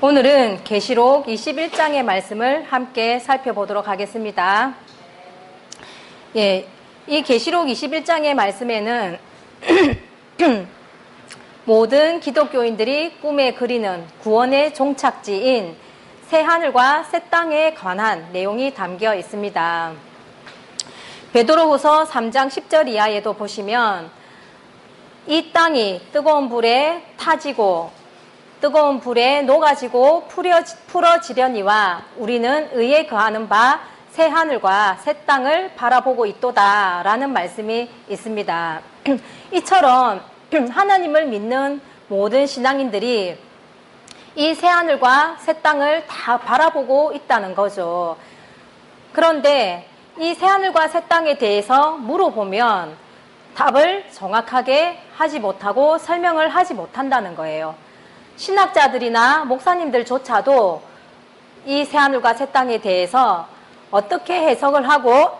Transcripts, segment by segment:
오늘은 계시록 21장의 말씀을 함께 살펴보도록 하겠습니다. 이 계시록 21장의 말씀에는 모든 기독교인들이 꿈에 그리는 구원의 종착지인 새하늘과 새 땅에 관한 내용이 담겨 있습니다. 베드로후서 3장 10절 이하에도 보시면 이 땅이 뜨거운 불에 타지고 뜨거운 불에 녹아지고 풀어지려니와 우리는 의에 거하는 바 새 하늘과 새 땅을 바라보고 있도다 라는 말씀이 있습니다. 이처럼 하나님을 믿는 모든 신앙인들이 이 새 하늘과 새 땅을 다 바라보고 있다는 거죠. 그런데 이 새 하늘과 새 땅에 대해서 물어보면 답을 정확하게 하지 못하고 설명을 하지 못한다는 거예요. 신학자들이나 목사님들조차도 이 새하늘과 새 땅에 대해서 어떻게 해석을 하고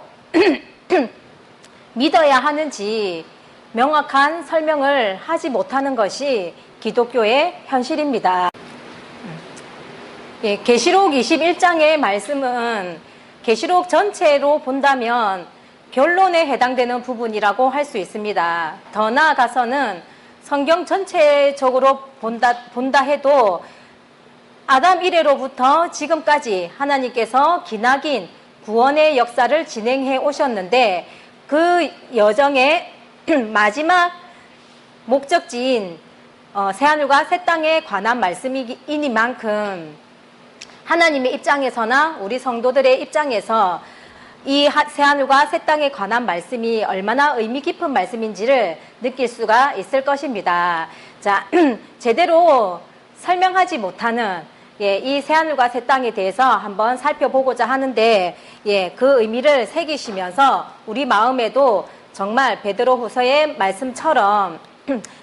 믿어야 하는지 명확한 설명을 하지 못하는 것이 기독교의 현실입니다. 계시록 21장의 말씀은 계시록 전체로 본다면 결론에 해당되는 부분이라고 할 수 있습니다. 더 나아가서는 성경 전체적으로 본다 해도 아담 이래로부터 지금까지 하나님께서 기나긴 구원의 역사를 진행해 오셨는데 그 여정의 마지막 목적지인 새하늘과 새 땅에 관한 말씀이니만큼 하나님의 입장에서나 우리 성도들의 입장에서 이 새하늘과 새 땅에 관한 말씀이 얼마나 의미 깊은 말씀인지를 느낄 수가 있을 것입니다. 자, 제대로 설명하지 못하는 이 새하늘과 새 땅에 대해서 한번 살펴보고자 하는데 그 의미를 새기시면서 우리 마음에도 정말 베드로후서의 말씀처럼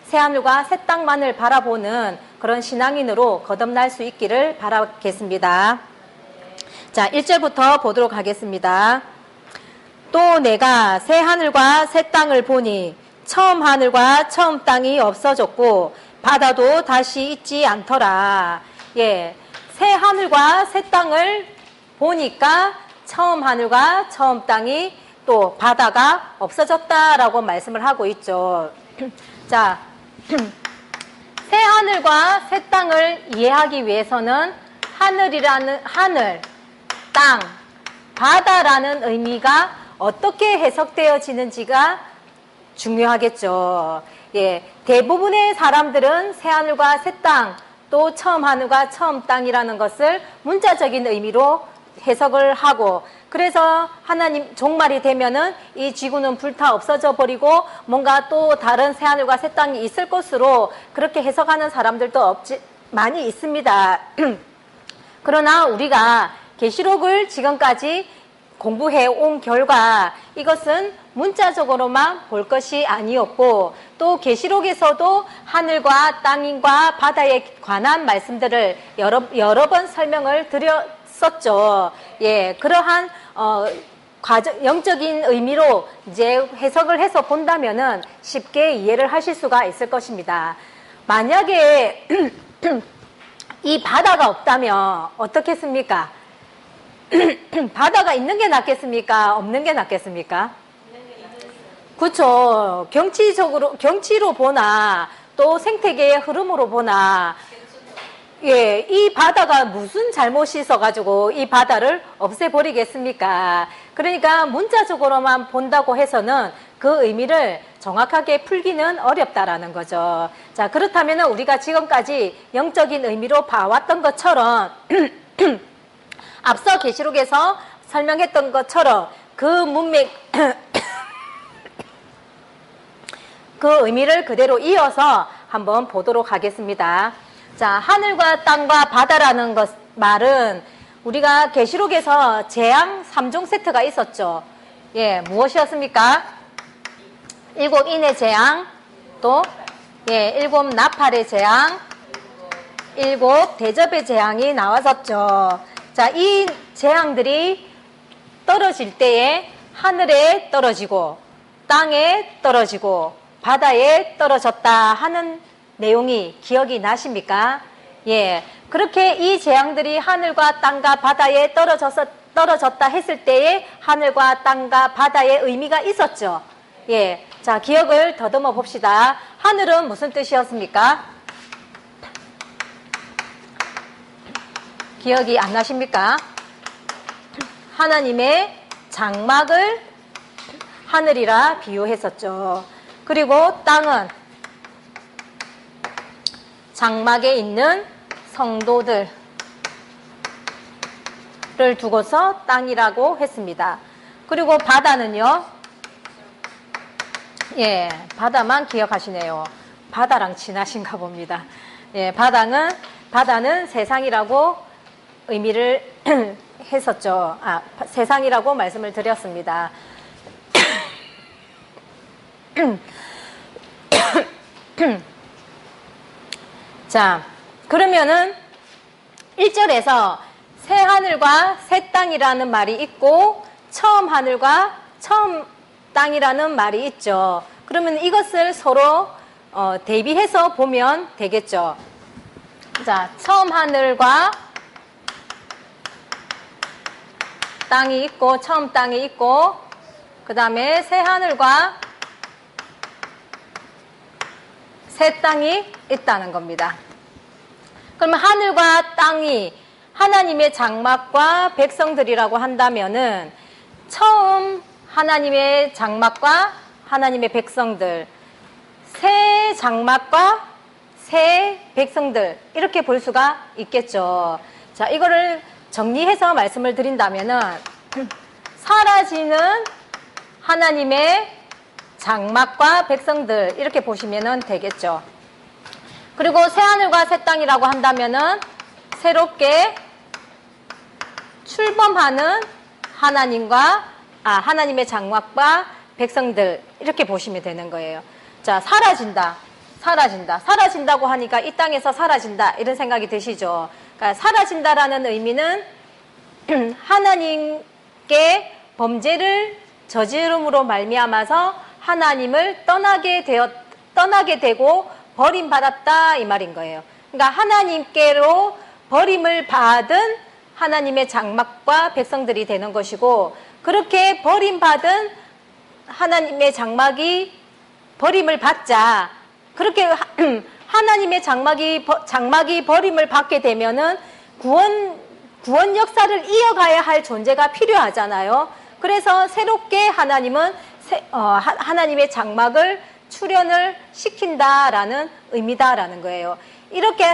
새하늘과 새 땅만을 바라보는 그런 신앙인으로 거듭날 수 있기를 바라겠습니다. 자, 1절부터 보도록 하겠습니다. 또 내가 새 하늘과 새 땅을 보니 처음 하늘과 처음 땅이 없어졌고 바다도 다시 있지 않더라. 새 하늘과 새 땅을 보니까 처음 하늘과 처음 땅이 또 바다가 없어졌다라고 말씀을 하고 있죠. 자, 새 하늘과 새 땅을 이해하기 위해서는 하늘, 땅, 바다라는 의미가 어떻게 해석되어지는지가 중요하겠죠. 대부분의 사람들은 새하늘과 새 땅, 또 처음 하늘과 처음 땅이라는 것을 문자적인 의미로 해석을 하고, 그래서 하나님 종말이 되면은 이 지구는 불타 없어져 버리고 뭔가 또 다른 새하늘과 새 땅이 있을 것으로 그렇게 해석하는 사람들도 많이 있습니다. 그러나 우리가 계시록을 지금까지 공부해 온 결과 이것은 문자적으로만 볼 것이 아니었고 또 계시록에서도 하늘과 땅과 바다에 관한 말씀들을 여러 번 설명을 드렸었죠. 그러한 영적인 의미로 이제 해석을 해서 본다면은 쉽게 이해를 하실 수가 있을 것입니다. 만약에 이 바다가 없다면 어떻겠습니까? 바다가 있는 게 낫겠습니까? 없는 게 낫겠습니까? 그렇죠. 경치로 보나 또 생태계의 흐름으로 보나 이 바다가 무슨 잘못이 있어가지고 이 바다를 없애버리겠습니까? 그러니까 문자적으로만 본다고 해서는 그 의미를 정확하게 풀기는 어렵다라는 거죠. 자, 그렇다면 우리가 지금까지 영적인 의미로 봐왔던 것처럼 앞서 계시록에서 설명했던 것처럼 그 문맥 그 의미를 그대로 이어서 한번 보도록 하겠습니다. 자, 하늘과 땅과 바다라는 말은 우리가 계시록에서 재앙 3종 세트가 있었죠. 무엇이었습니까? 7 인의 재앙, 또 7 나팔의 재앙, 7 대접의 재앙이 나왔었죠. 자, 이 재앙들이 떨어질 때에 하늘에 떨어지고 땅에 떨어지고 바다에 떨어졌다 하는 내용이 기억이 나십니까? 예, 그렇게 이 재앙들이 하늘과 땅과 바다에 떨어졌다 했을 때에 하늘과 땅과 바다의 의미가 있었죠. 예, 자, 기억을 더듬어 봅시다. 하늘은 무슨 뜻이었습니까? 기억이 안 나십니까? 하나님의 장막을 하늘이라 비유했었죠. 그리고 땅은 장막에 있는 성도들을 두고서 땅이라고 했습니다. 그리고 바다는요, 예, 바다만 기억하시네요. 바다랑 친하신가 봅니다. 예, 바다는 세상이라고 의미를 했었죠. 세상이라고 말씀을 드렸습니다. 자, 그러면은 1절에서 새 하늘과 새 땅이라는 말이 있고 처음 하늘과 처음 땅이라는 말이 있죠. 그러면 이것을 서로 대비해서 보면 되겠죠. 자, 처음 하늘과 땅이 있고 처음 땅이 있고 그 다음에 새 하늘과 새 땅이 있다는 겁니다. 그러면 하늘과 땅이 하나님의 장막과 백성들이라고 한다면은 처음 하나님의 장막과 하나님의 백성들, 새 장막과 새 백성들 이렇게 볼 수가 있겠죠. 자, 이거를 정리해서 말씀을 드린다면은 사라지는 하나님의 장막과 백성들 이렇게 보시면 되겠죠. 그리고 새하늘과 새 땅이라고 한다면은 새롭게 출범하는 하나님의 장막과 백성들 이렇게 보시면 되는 거예요. 자, 사라진다고 하니까 이 땅에서 사라진다 이런 생각이 드시죠. 그러니까 사라진다라는 의미는 하나님께 범죄를 저지름으로 말미암아서 하나님을 떠나게 되고 버림받았다 이 말인 거예요. 그러니까 하나님께로 버림을 받은 하나님의 장막과 백성들이 되는 것이고, 그렇게 버림받은 하나님의 장막이 버림을 받자, 그렇게 하나님의 장막이 버림을 받게 되면은 구원 역사를 이어가야 할 존재가 필요하잖아요. 그래서 새롭게 하나님은 하나님의 장막을 출현을 시킨다라는 의미다라는 거예요. 이렇게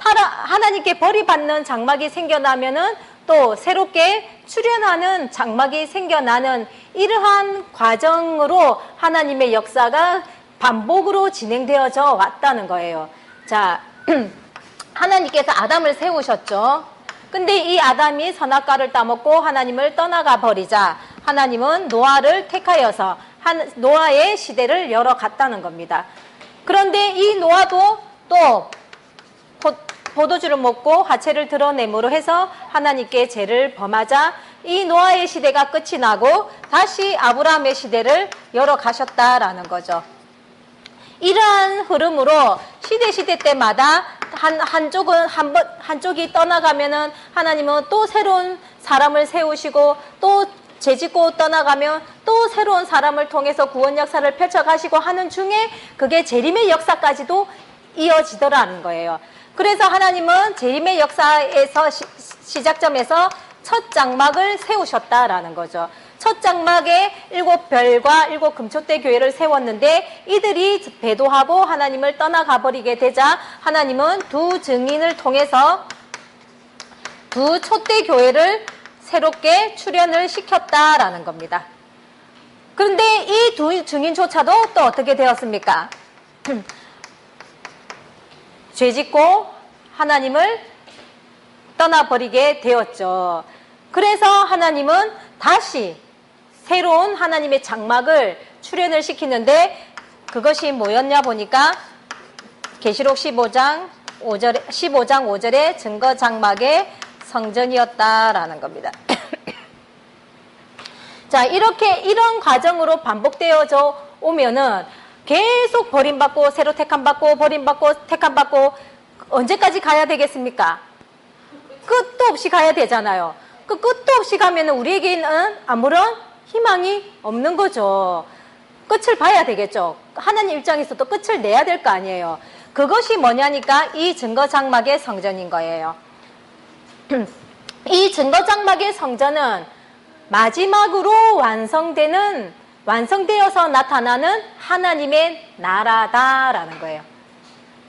하나님께 버림받는 장막이 생겨나면은 또 새롭게 출현하는 장막이 생겨나는 이러한 과정으로 하나님의 역사가 반복으로 진행되어져 왔다는 거예요. 자, 하나님께서 아담을 세우셨죠. 근데 이 아담이 선악과를 따먹고 하나님을 떠나가 버리자 하나님은 노아를 택하여서 노아의 시대를 열어갔다는 겁니다. 그런데 이 노아도 또 포도주를 먹고 화채를 드러냄으로 해서 하나님께 죄를 범하자 이 노아의 시대가 끝이 나고 다시 아브라함의 시대를 열어가셨다라는 거죠. 이러한 흐름으로 시대 때마다 한쪽이 떠나가면은 하나님은 또 새로운 사람을 세우시고 또 죄짓고 떠나가면 또 새로운 사람을 통해서 구원 역사를 펼쳐가시고 하는 중에 그게 재림의 역사까지도 이어지더라는 거예요. 그래서 하나님은 재림의 역사에서 시작점에서 첫 장막을 세우셨다라는 거죠. 첫 장막에 7별과 7 금촛대 교회를 세웠는데 이들이 배도하고 하나님을 떠나가 버리게 되자 하나님은 두 증인을 통해서 두 촛대 교회를 새롭게 출현을 시켰다라는 겁니다. 그런데 이 두 증인조차도 또 어떻게 되었습니까? 죄짓고 하나님을 떠나버리게 되었죠. 그래서 하나님은 다시 새로운 하나님의 장막을 출현을 시키는데 그것이 뭐였냐 보니까 계시록 15장 5절의 증거 장막의 성전이었다라는 겁니다. 자, 이런 과정으로 반복되어져 오면은 계속 버림받고 새로 택함받고 버림받고 택함받고 언제까지 가야 되겠습니까? 끝도 없이 가야 되잖아요. 그 끝도 없이 가면 우리에게는 아무런 희망이 없는 거죠. 끝을 봐야 되겠죠. 하나님 입장에서도 끝을 내야 될 거 아니에요. 그것이 뭐냐니까 이 증거장막의 성전인 거예요. 이 증거장막의 성전은 마지막으로 완성되어서 나타나는 하나님의 나라다라는 거예요.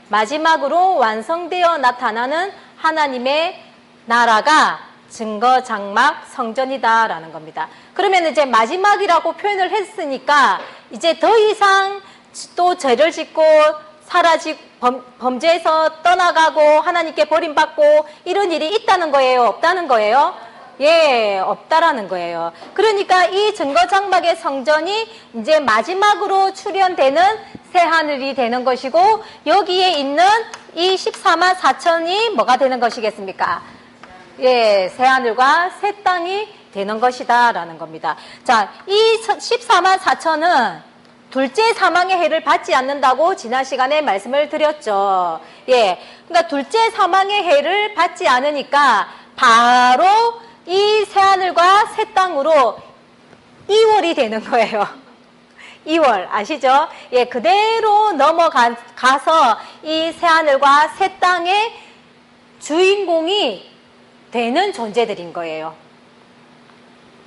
마지막으로 완성되어 나타나는 하나님의 나라가 증거장막 성전이다라는 겁니다. 그러면 이제 마지막이라고 표현을 했으니까 이제 더 이상 또 죄를 짓고 범죄에서 떠나가고 하나님께 버림받고 이런 일이 있다는 거예요? 없다는 거예요? 예, 없다라는 거예요. 그러니까 이 증거장막의 성전이 이제 마지막으로 출현되는 새하늘이 되는 것이고 여기에 있는 이 14만 4천이 뭐가 되는 것이겠습니까? 예, 새하늘과 새 땅이 되는 것이다 라는 겁니다. 자, 이 14만 4천은 둘째 사망의 해를 받지 않는다고 지난 시간에 말씀을 드렸죠. 예, 그러니까 둘째 사망의 해를 받지 않으니까 바로 이 새하늘과 새 땅으로 2월이 되는 거예요. 2월 아시죠? 예, 그대로 넘어가서 이 새하늘과 새 땅의 주인공이 되는 존재들인 거예요.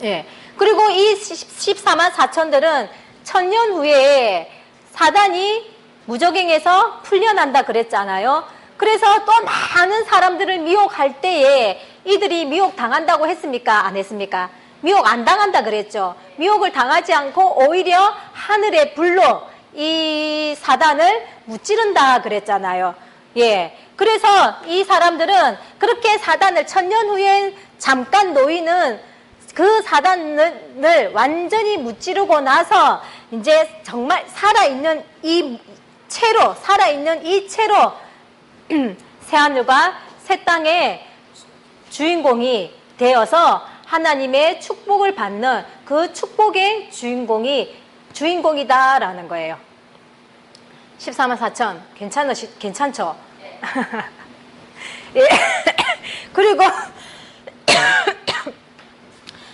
예. 그리고 이 14만 4천들은 1000년 후에 사단이 무저갱에서 풀려난다 그랬잖아요. 그래서 또 많은 사람들을 미혹할 때에 이들이 미혹당한다고 했습니까? 안 했습니까? 미혹 안 당한다 그랬죠. 미혹을 당하지 않고 오히려 하늘의 불로 이 사단을 무찌른다 그랬잖아요. 예. 그래서 이 사람들은 그렇게 사단을 1000년 후에 잠깐 놓이는 그 사단을 완전히 무찌르고 나서 이제 정말 살아있는 이 채로 새하늘과 새 땅의 주인공이 되어서 하나님의 축복을 받는 그 축복의 주인공이다라는 거예요. 14만 4천 괜찮죠? 예.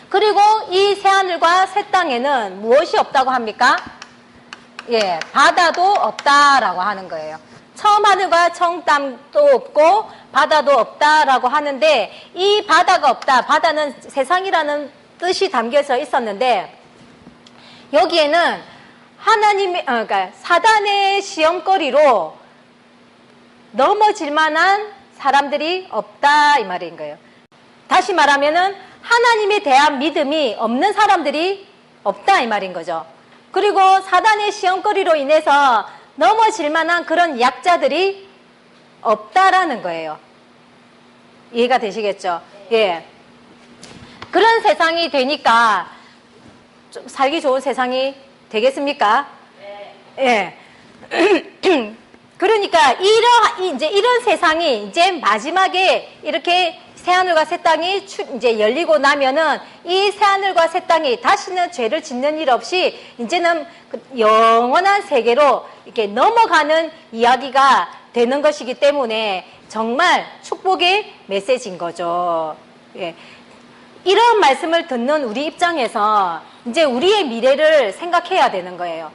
그리고 이 새하늘과 새 땅에는 무엇이 없다고 합니까? 예, 바다도 없다라고 하는 거예요. 처음 하늘과 처음 땅도 없고 바다도 없다라고 하는데 이 바다가 없다. 바다는 세상이라는 뜻이 담겨져 있었는데 여기에는 그러니까 사단의 시험거리로 넘어질 만한 사람들이 없다 이 말인 거예요. 다시 말하면은 하나님에 대한 믿음이 없는 사람들이 없다 이 말인 거죠. 그리고 사단의 시험거리로 인해서 넘어질 만한 그런 약자들이 없다라는 거예요. 이해가 되시겠죠? 예. 그런 세상이 되니까 좀 살기 좋은 세상이 되겠습니까? 예. 그러니까 이런 세상이 이제 마지막에 이렇게 새하늘과 새 땅이 이제 열리고 나면은 이 새하늘과 새 땅이 다시는 죄를 짓는 일 없이 이제는 영원한 세계로 이렇게 넘어가는 이야기가 되는 것이기 때문에 정말 축복의 메시지인 거죠. 예. 이런 말씀을 듣는 우리 입장에서 이제 우리의 미래를 생각해야 되는 거예요.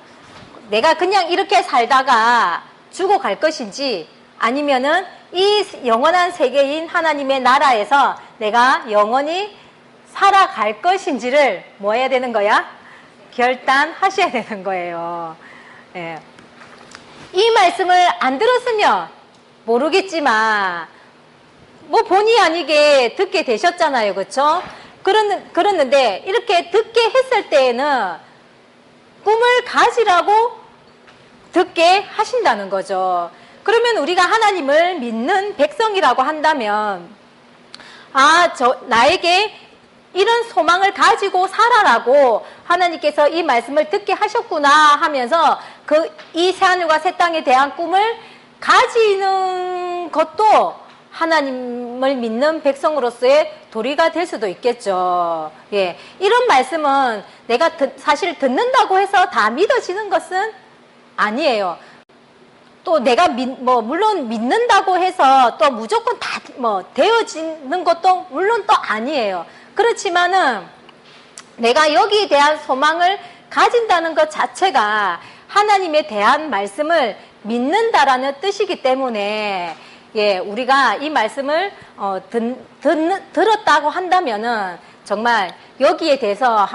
내가 그냥 이렇게 살다가 죽어갈 것인지 아니면은 이 영원한 세계인 하나님의 나라에서 내가 영원히 살아갈 것인지를 뭐 해야 되는 거야? 결단하셔야 되는 거예요. 예. 이 말씀을 안 들었으면 모르겠지만 뭐 본의 아니게 듣게 되셨잖아요. 그렇죠? 그랬는데 이렇게 듣게 했을 때에는 꿈을 가지라고 듣게 하신다는 거죠. 그러면 우리가 하나님을 믿는 백성이라고 한다면 나에게 이런 소망을 가지고 살아라고 하나님께서 이 말씀을 듣게 하셨구나 하면서 이 새하늘과 새 땅에 대한 꿈을 가지는 것도 하나님을 믿는 백성으로서의 도리가 될 수도 있겠죠. 예. 이런 말씀은 내가 사실 듣는다고 해서 다 믿어지는 것은 아니에요. 또 내가 물론 믿는다고 해서 또 무조건 다 되어지는 것도 물론 또 아니에요. 그렇지만은 내가 여기에 대한 소망을 가진다는 것 자체가 하나님에 대한 말씀을 믿는다라는 뜻이기 때문에, 예, 우리가 이 말씀을 들었다고 한다면은 정말 여기에 대해서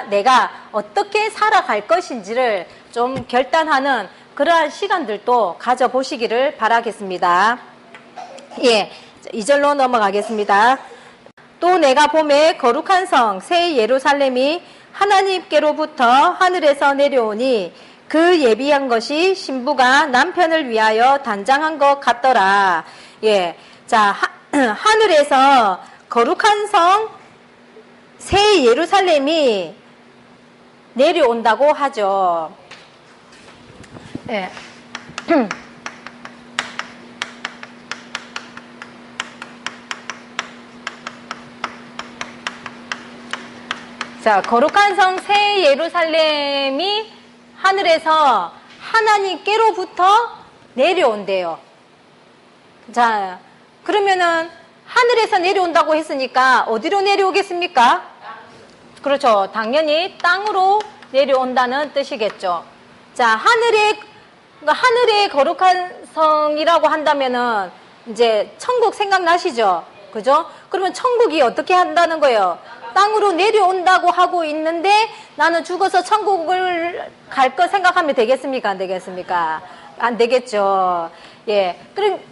내가 어떻게 살아갈 것인지를 좀 결단하는 그러한 시간들도 가져보시기를 바라겠습니다. 예, 2절로 넘어가겠습니다. 또 내가 보매 거룩한 성 새 예루살렘이 하나님께로부터 하늘에서 내려오니 그 예비한 것이 신부가 남편을 위하여 단장한 것 같더라. 예, 자, 하늘에서 거룩한 성 새 예루살렘이 내려온다고 하죠. 예. 자, 거룩한 성 새 예루살렘이 하늘에서 하나님께로부터 내려온대요. 자, 그러면은 하늘에서 내려온다고 했으니까 어디로 내려오겠습니까? 그렇죠. 당연히 땅으로 내려온다는 뜻이겠죠. 자, 하늘의 거룩한 성이라고 한다면은 이제 천국 생각나시죠? 그죠? 그러면 천국이 어떻게 한다는 거예요? 땅으로 내려온다고 하고 있는데 나는 죽어서 천국을 갈 거 생각하면 되겠습니까? 안 되겠습니까? 안 되겠죠. 예.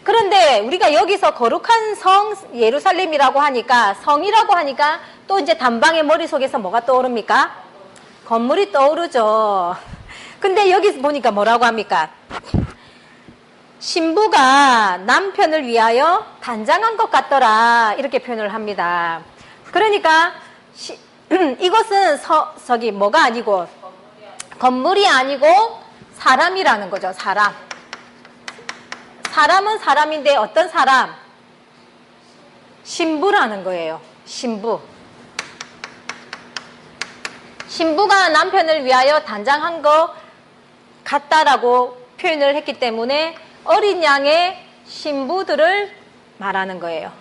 그런데 우리가 여기서 거룩한 성 예루살렘이라고 하니까, 성이라고 하니까 또 이제 단방의 머릿속에서 뭐가 떠오릅니까? 건물이 떠오르죠. 근데 여기 보니까 뭐라고 합니까? 신부가 남편을 위하여 단장한 것 같더라. 이렇게 표현을 합니다. 그러니까 이것은 뭐가 아니고 건물이 아니고 사람이라는 거죠. 사람은 사람인데 어떤 사람? 신부라는 거예요. 신부가 남편을 위하여 단장한 것 같다라고 표현을 했기 때문에 어린 양의 신부들을 말하는 거예요.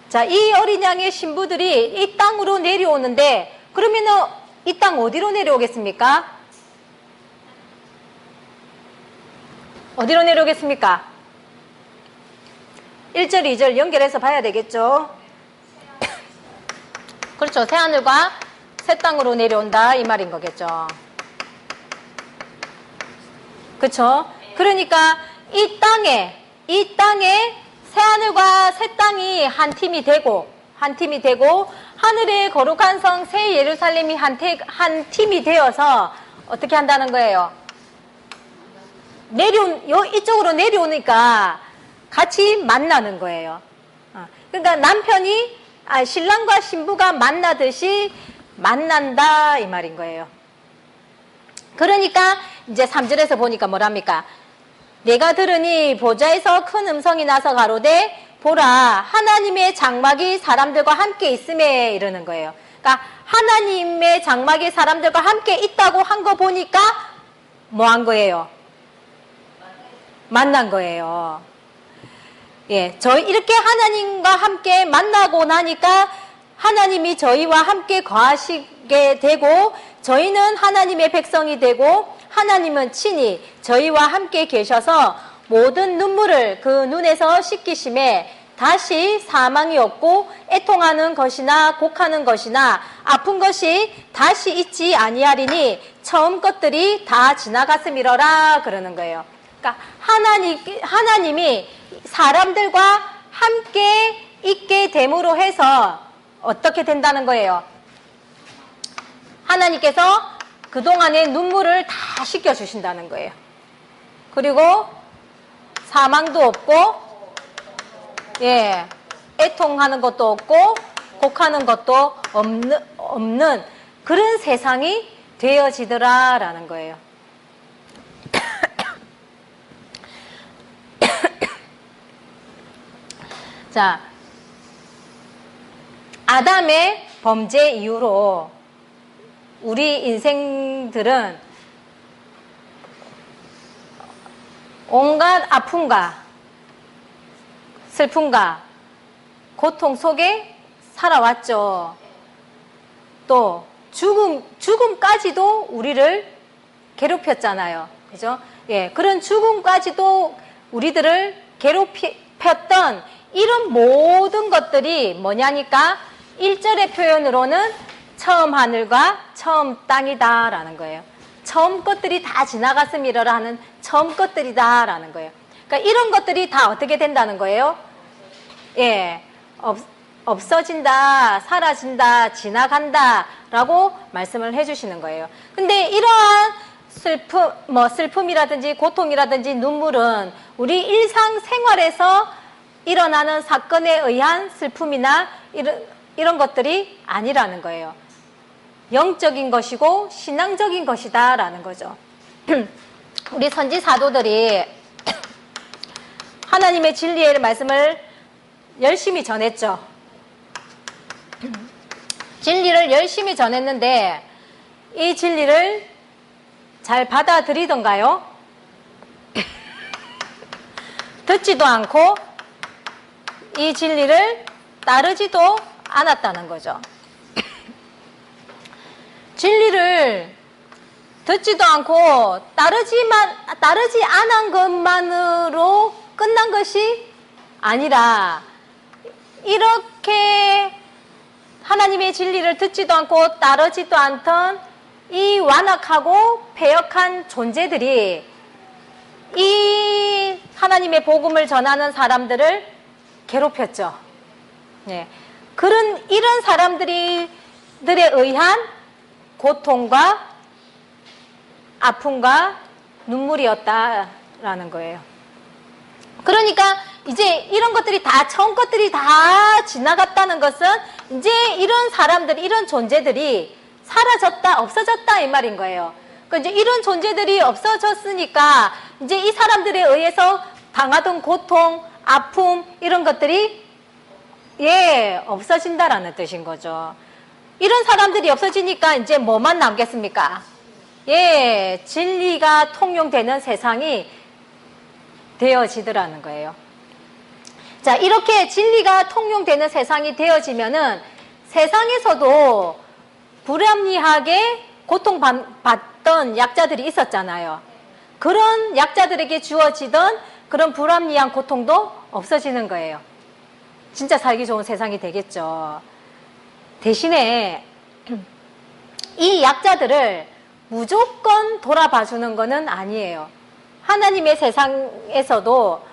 자, 이 어린 양의 신부들이 이 땅으로 내려오는데, 그러면은 이 땅 어디로 내려오겠습니까? 어디로 내려오겠습니까? 1절, 2절 연결해서 봐야 되겠죠? 그렇죠. 새하늘과 새 땅으로 내려온다 이 말인 거겠죠. 그렇죠? 그러니까 이 땅에 새하늘과 새 땅이 한 팀이 되고 하늘의 거룩한 성 새 예루살렘이 한 팀이 되어서 어떻게 한다는 거예요? 이쪽으로 내려오니까 같이 만나는 거예요. 그러니까 신랑과 신부가 만나듯이 만난다 이 말인 거예요. 그러니까 이제 3절에서 보니까 뭐랍니까? 내가 들으니 보좌에서 큰 음성이 나서 가로되 보라 하나님의 장막이 사람들과 함께 있음에 이러는 거예요. 그러니까 하나님의 장막이 사람들과 함께 있다고 한 거 보니까 뭐 한 거예요? 만난 거예요. 예, 이렇게 하나님과 함께 만나고 나니까 하나님이 저희와 함께 거하시게 되고 저희는 하나님의 백성이 되고 하나님은 친히 저희와 함께 계셔서 모든 눈물을 그 눈에서 씻기심에 다시 사망이 없고 애통하는 것이나 곡하는 것이나 아픈 것이 다시 있지 아니하리니 처음 것들이 다 지나갔음이러라 그러는 거예요. 그러니까 하나님이 사람들과 함께 있게 됨으로 해서 어떻게 된다는 거예요? 하나님께서 그동안의 눈물을 다 씻겨주신다는 거예요. 그리고 사망도 없고 예, 애통하는 것도 없고 곡하는 것도 없는 그런 세상이 되어지더라라는 거예요. 자, 아담의 범죄 이후로 우리 인생들은 온갖 아픔과 슬픔과 고통 속에 살아왔죠. 또 죽음까지도 우리를 괴롭혔잖아요. 그죠? 예, 그런 죽음까지도 우리들을 괴롭혔던 이런 모든 것들이 뭐냐니까 1절의 표현으로는 처음 하늘과 처음 땅이다 라는 거예요. 처음 것들이 다 지나갔음이라 하는 처음 것들이다 라는 거예요. 그러니까 이런 것들이 다 어떻게 된다는 거예요? 예, 없어진다, 사라진다, 지나간다 라고 말씀을 해주시는 거예요. 근데 이러한 슬픔이라든지 고통이라든지 눈물은 우리 일상생활에서 일어나는 사건에 의한 슬픔이나 이런 것들이 아니라는 거예요. 영적인 것이고 신앙적인 것이다 라는 거죠. 우리 선지 사도들이 하나님의 진리의 말씀을 열심히 전했죠. 진리를 열심히 전했는데 이 진리를 잘 받아들이던가요? 듣지도 않고 이 진리를 따르지도 않았다는 거죠. 진리를 듣지도 않고 따르지 않은 것만으로 끝난 것이 아니라 이렇게 하나님의 진리를 듣지도 않고 따르지도 않던 이 완악하고 패역한 존재들이 이 하나님의 복음을 전하는 사람들을 괴롭혔죠. 네. 이런 사람들에 의한 고통과 아픔과 눈물이었다라는 거예요. 그러니까 이제 이런 것들이 다 처음 것들이 다 지나갔다는 것은 이제 이런 사람들, 이런 존재들이 사라졌다, 없어졌다 이 말인 거예요. 그러니까 이제 이런 존재들이 없어졌으니까 이제 이 사람들에 의해서 당하던 고통, 아픔 이런 것들이 없어진다라는 뜻인 거죠. 이런 사람들이 없어지니까 이제 뭐만 남겠습니까? 진리가 통용되는 세상이 되어지더라는 거예요. 자, 이렇게 진리가 통용되는 세상이 되어지면은 세상에서도 불합리하게 고통받던 약자들이 있었잖아요. 그런 약자들에게 주어지던 그런 불합리한 고통도 없어지는 거예요. 진짜 살기 좋은 세상이 되겠죠. 대신에 이 약자들을 무조건 돌아봐주는 것은 아니에요. 하나님의 세상에서도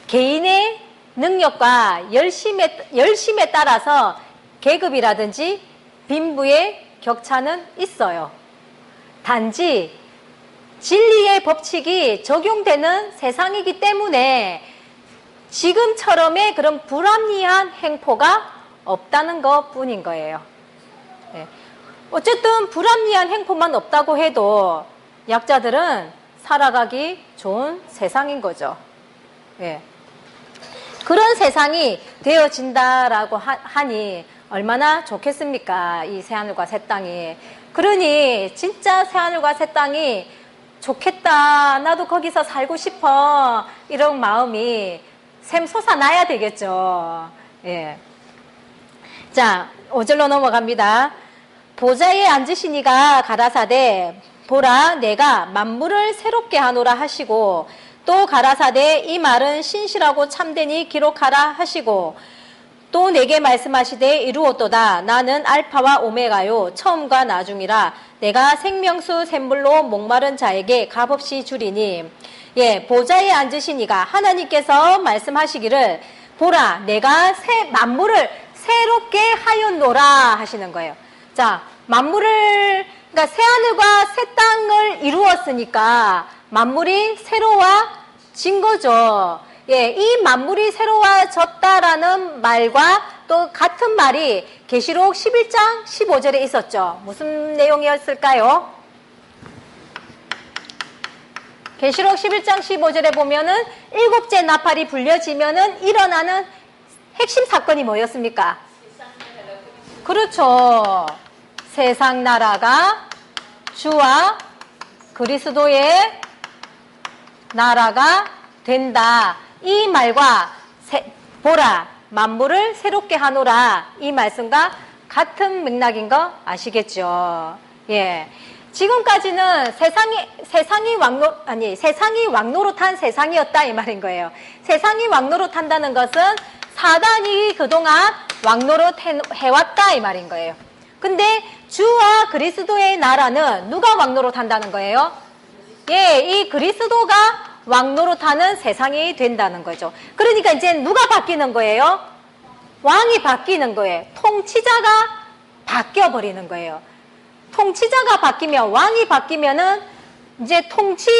개인의 능력과 열심에 따라서 계급이라든지 빈부의 격차는 있어요. 단지 진리의 법칙이 적용되는 세상이기 때문에 지금처럼의 그런 불합리한 행포가 없다는 것 뿐인 거예요. 어쨌든 불합리한 행포만 없다고 해도 약자들은 살아가기 좋은 세상인 거죠. 그런 세상이 되어진다라고 하니 얼마나 좋겠습니까? 이 새하늘과 새 땅이. 그러니 진짜 새하늘과 새 땅이 좋겠다. 나도 거기서 살고 싶어. 이런 마음이 샘솟아나야 되겠죠. 자, 5절로 넘어갑니다. 보좌에 앉으시니가 가라사대 보라 내가 만물을 새롭게 하노라 하시고 또 가라사대 이 말은 신실하고 참되니 기록하라 하시고 또 내게 말씀하시되 이루었도다. 나는 알파와 오메가요 처음과 나중이라. 내가 생명수 샘물로 목마른 자에게 값없이 주리니. 보좌에 앉으시니가 하나님께서 말씀하시기를 보라 내가 만물을 새롭게 하였노라 하시는 거예요. 자, 만물을 그러니까 새하늘과 새 땅을 이루었으니까 만물이 새로워진 거죠. 이 만물이 새로워졌다라는 말과 또 같은 말이 계시록 11장 15절에 있었죠. 무슨 내용이었을까요? 계시록 11장 15절에 보면은 일곱째 나팔이 불려지면은 일어나는 핵심 사건이 뭐였습니까? 그렇죠. 세상 나라가 주와 그리스도의 나라가 된다. 이 말과 보라 만물을 새롭게 하노라 이 말씀과 같은 맥락인 거 아시겠죠? 예. 지금까지는 세상이 왕노릇한 세상이었다 이 말인 거예요. 세상이 왕노릇한다는 것은 사단이 그동안 왕노릇 해왔다 이 말인 거예요. 근데 주와 그리스도의 나라는 누가 왕노릇한다는 거예요? 예, 이 그리스도가 왕노릇하는 세상이 된다는 거죠. 그러니까 이제 누가 바뀌는 거예요? 왕이 바뀌는 거예요. 통치자가 바뀌어버리는 거예요. 통치자가 바뀌면, 왕이 바뀌면은 이제 통치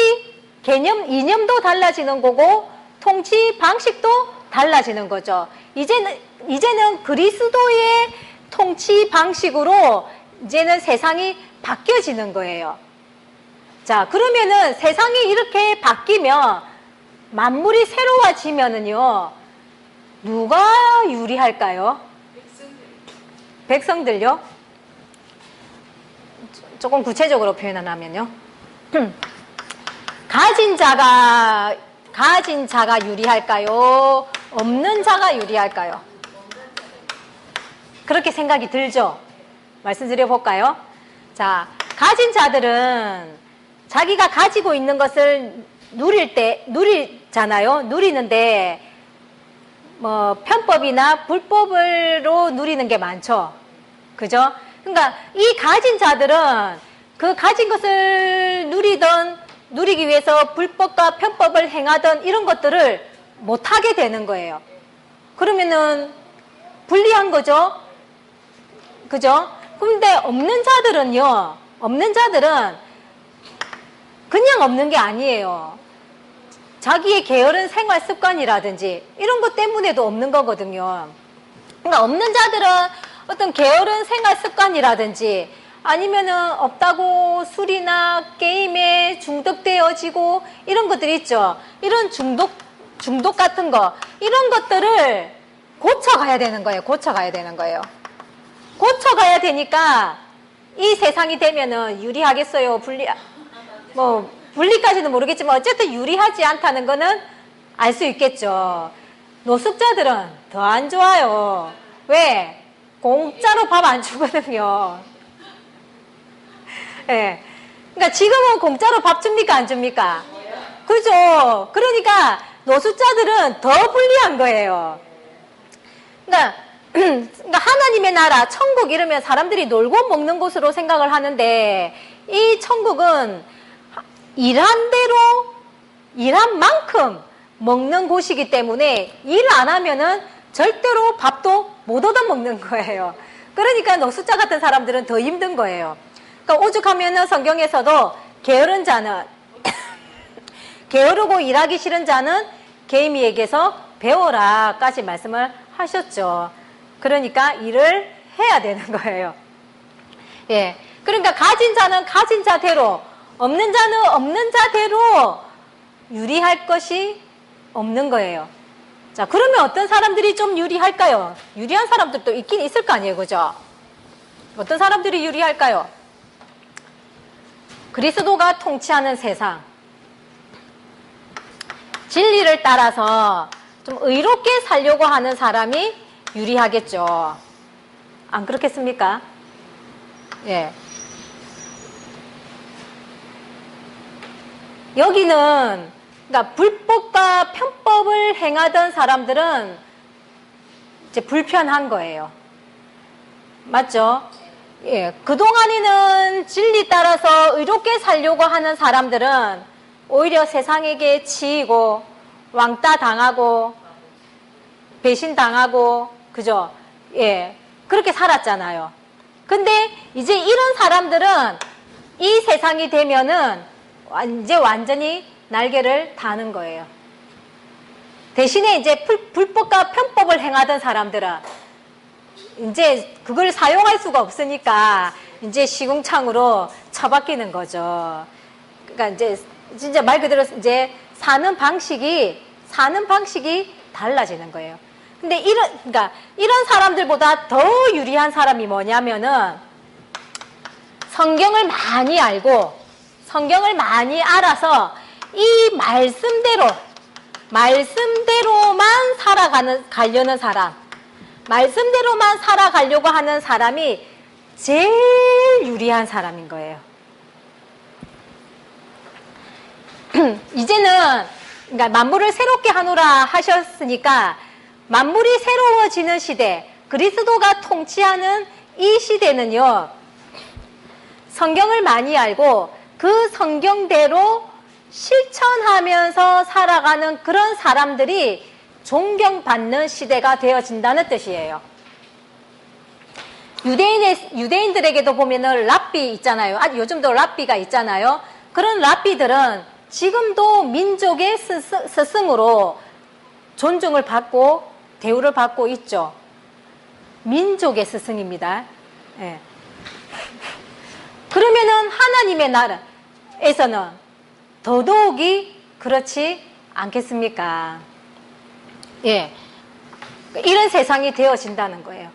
개념, 이념도 달라지는 거고, 통치 방식도 달라지는 거죠. 이제는 그리스도의 통치 방식으로 이제는 세상이 바뀌어지는 거예요. 자, 그러면은 세상이 이렇게 바뀌면, 만물이 새로워지면은요, 누가 유리할까요? 백성들요? 조금 구체적으로 표현하면요. 가진 자가 유리할까요? 없는 자가 유리할까요? 그렇게 생각이 들죠? 말씀드려 볼까요? 자, 가진 자들은 자기가 가지고 있는 것을 누리잖아요. 누리는데, 편법이나 불법으로 누리는 게 많죠. 그죠? 그러니까 이 가진 자들은 그 가진 것을 누리기 위해서 불법과 편법을 행하던 이런 것들을 못하게 되는 거예요. 그러면은 불리한 거죠. 그죠? 근데 없는 자들은 그냥 없는 게 아니에요. 자기의 게으른 생활 습관이라든지 이런 것 때문에도 없는 거거든요. 그러니까 없는 자들은 어떤 게으른 생활 습관이라든지 아니면은 없다고 술이나 게임에 중독되어지고 이런 것들 있죠. 이런 중독 같은 거, 이런 것들을 고쳐가야 되는 거예요. 고쳐가야 되니까 이 세상이 되면은 유리하겠어요? 분리까지는 모르겠지만 어쨌든 유리하지 않다는 거는 알 수 있겠죠. 노숙자들은 더 안 좋아요. 왜? 공짜로 밥 안 주거든요. 예. 그러니까 지금은 공짜로 밥 줍니까? 안 줍니까? 그죠? 그러니까 노숙자들은 더 불리한 거예요. 그러니까 하나님의 나라, 천국 이러면 사람들이 놀고 먹는 곳으로 생각을 하는데 이 천국은 일한 대로, 일한 만큼 먹는 곳이기 때문에 일 안 하면은 절대로 밥도 못 얻어먹는 거예요. 그러니까 노숙자 같은 사람들은 더 힘든 거예요. 그러니까 오죽하면은 성경에서도 게으른 자는 게으르고 일하기 싫은 자는 개미에게서 배워라까지 말씀을 하셨죠. 그러니까 일을 해야 되는 거예요. 예. 그러니까 가진 자는 가진 자대로, 없는 자는 없는 자대로 유리할 것이 없는 거예요. 자, 그러면 어떤 사람들이 좀 유리할까요? 유리한 사람들도 있긴 있을 거 아니에요, 그죠? 어떤 사람들이 유리할까요? 그리스도가 통치하는 세상, 진리를 따라서 좀 의롭게 살려고 하는 사람이 유리하겠죠. 안 그렇겠습니까? 예. 여기는 그러니까 불법과 편법을 행하던 사람들은 이제 불편한 거예요. 맞죠? 예. 그동안에는 진리 따라서 의롭게 살려고 하는 사람들은 오히려 세상에게 치이고 왕따 당하고 배신 당하고 그죠? 예. 그렇게 살았잖아요. 근데 이제 이런 사람들은 이 세상이 되면은 이제 완전히 날개를 다는 거예요. 대신에 이제 불법과 편법을 행하던 사람들은 이제 그걸 사용할 수가 없으니까 이제 시궁창으로 처박히는 거죠. 그러니까 이제 진짜 말 그대로 이제 사는 방식이 달라지는 거예요. 근데 그러니까 이런 사람들보다 더 유리한 사람이 뭐냐면은 성경을 많이 알고 성경을 많이 알아서 이 말씀대로만 가려는 사람, 말씀대로만 살아가려고 하는 사람이 제일 유리한 사람인 거예요. 이제는 그러니까 만물을 새롭게 하노라 하셨으니까 만물이 새로워지는 시대, 그리스도가 통치하는 이 시대는요, 성경을 많이 알고 그 성경대로 실천하면서 살아가는 그런 사람들이 존경받는 시대가 되어진다는 뜻이에요. 유대인들에게도 보면은 랍비 있잖아요. 요즘도 랍비가 있잖아요. 그런 랍비들은 지금도 민족의 스승으로 존중을 받고 대우를 받고 있죠. 민족의 스승입니다. 예. 그러면은 하나님의 나라에서는 더더욱이 그렇지 않겠습니까? 예. 이런 세상이 되어진다는 거예요.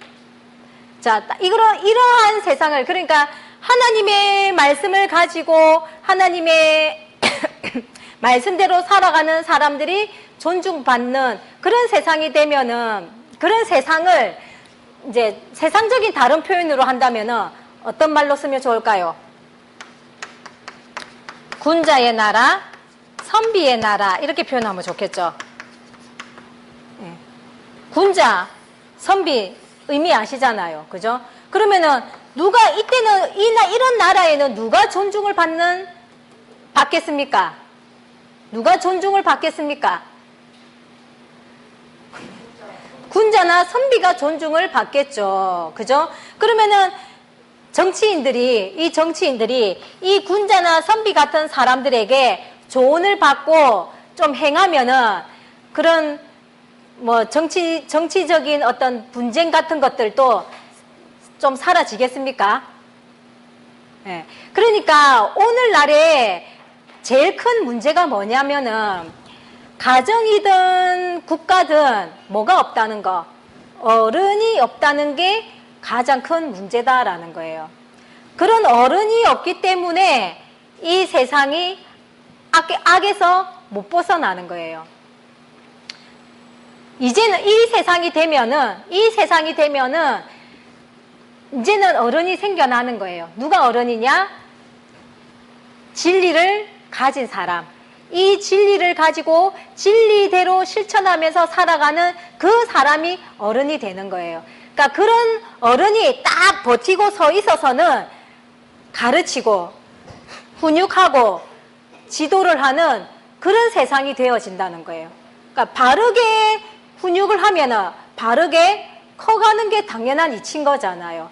자, 이러한 세상을, 그러니까 하나님의 말씀을 가지고 하나님의 말씀대로 살아가는 사람들이 존중받는 그런 세상이 되면은, 그런 세상을 이제 세상적인 다른 표현으로 한다면은 어떤 말로 쓰면 좋을까요? 군자의 나라, 선비의 나라, 이렇게 표현하면 좋겠죠. 예. 군자, 선비 의미 아시잖아요. 그죠? 그러면은 누가 이때는 이런 나라에는 누가 존중을 받겠습니까? 누가 존중을 받겠습니까? 군자나 선비가 존중을 받겠죠. 그죠? 그러면은 정치인들이 이 군자나 선비 같은 사람들에게 조언을 받고 좀 행하면은 그런 뭐 정치적인 어떤 분쟁 같은 것들도 좀 사라지겠습니까? 예. 그러니까 오늘날에 제일 큰 문제가 뭐냐면은 가정이든 국가든 뭐가 없다는 거, 어른이 없다는 게 가장 큰 문제다라는 거예요. 그런 어른이 없기 때문에 이 세상이 악에서 못 벗어나는 거예요. 이제는 이 세상이 되면은 이제는 어른이 생겨나는 거예요. 누가 어른이냐? 진리를 가진 사람. 이 진리를 가지고 진리대로 실천하면서 살아가는 그 사람이 어른이 되는 거예요. 그러니까 그런 어른이 딱 버티고 서 있어서는 가르치고 훈육하고 지도를 하는 그런 세상이 되어진다는 거예요. 그러니까 바르게 훈육을 하면은 바르게 커가는 게 당연한 이치인 거잖아요.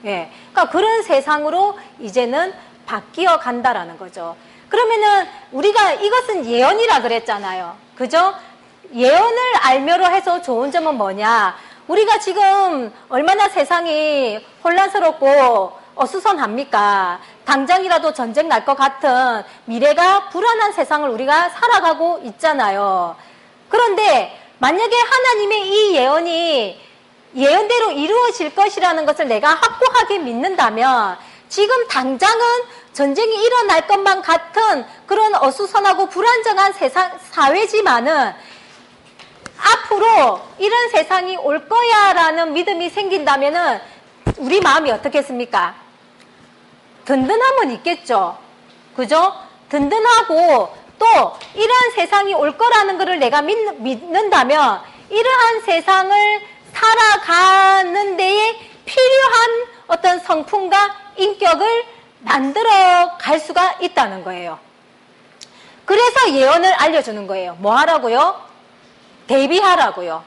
예. 그러니까 그런 세상으로 이제는 바뀌어 간다라는 거죠. 그러면은 우리가 이것은 예언이라 그랬잖아요. 그죠? 예언을 알며로 해서 좋은 점은 뭐냐? 우리가 지금 얼마나 세상이 혼란스럽고 어수선합니까? 당장이라도 전쟁 날 것 같은 미래가 불안한 세상을 우리가 살아가고 있잖아요. 그런데 만약에 하나님의 이 예언이 예언대로 이루어질 것이라는 것을 내가 확고하게 믿는다면 지금 당장은 전쟁이 일어날 것만 같은 그런 어수선하고 불안정한 사회지만은 앞으로 이런 세상이 올 거야라는 믿음이 생긴다면은 우리 마음이 어떻겠습니까? 든든함은 있겠죠. 그죠? 든든하고 또 이러한 세상이 올 거라는 것을 내가 믿는다면 이러한 세상을 살아가는 데에 필요한 어떤 성품과 인격을 만들어 갈 수가 있다는 거예요. 그래서 예언을 알려주는 거예요. 뭐 하라고요? 대비하라고요.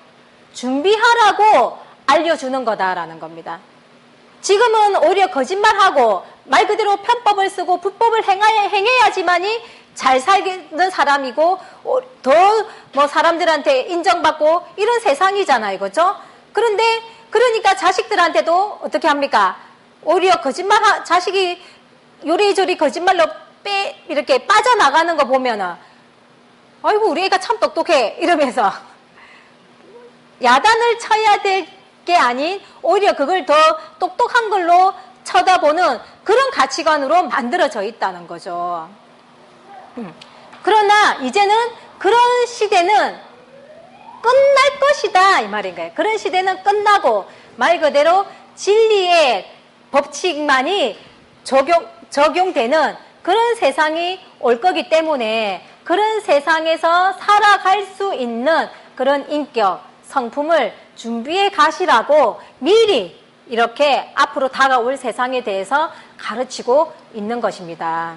준비하라고 알려주는 거다라는 겁니다. 지금은 오히려 거짓말하고 말 그대로 편법을 쓰고 불법을 행해야지만이 잘 살는 사람이고 더 뭐 사람들한테 인정받고 이런 세상이잖아요. 그렇죠? 그런데 그러니까 자식들한테도 어떻게 합니까? 오히려 자식이 요리조리 거짓말로 이렇게 빠져나가는 거 보면은 아이고 우리 애가 참 똑똑해 이러면서 야단을 쳐야 될 게 아닌 오히려 그걸 더 똑똑한 걸로 쳐다보는 그런 가치관으로 만들어져 있다는 거죠. 그러나 이제는 그런 시대는 끝날 것이다 이 말인 거예요. 그런 시대는 끝나고 말 그대로 진리의 법칙만이 적용되는 그런 세상이 올 거기 때문에 그런 세상에서 살아갈 수 있는 그런 인격, 성품을 준비해 가시라고 미리 이렇게 앞으로 다가올 세상에 대해서 가르치고 있는 것입니다.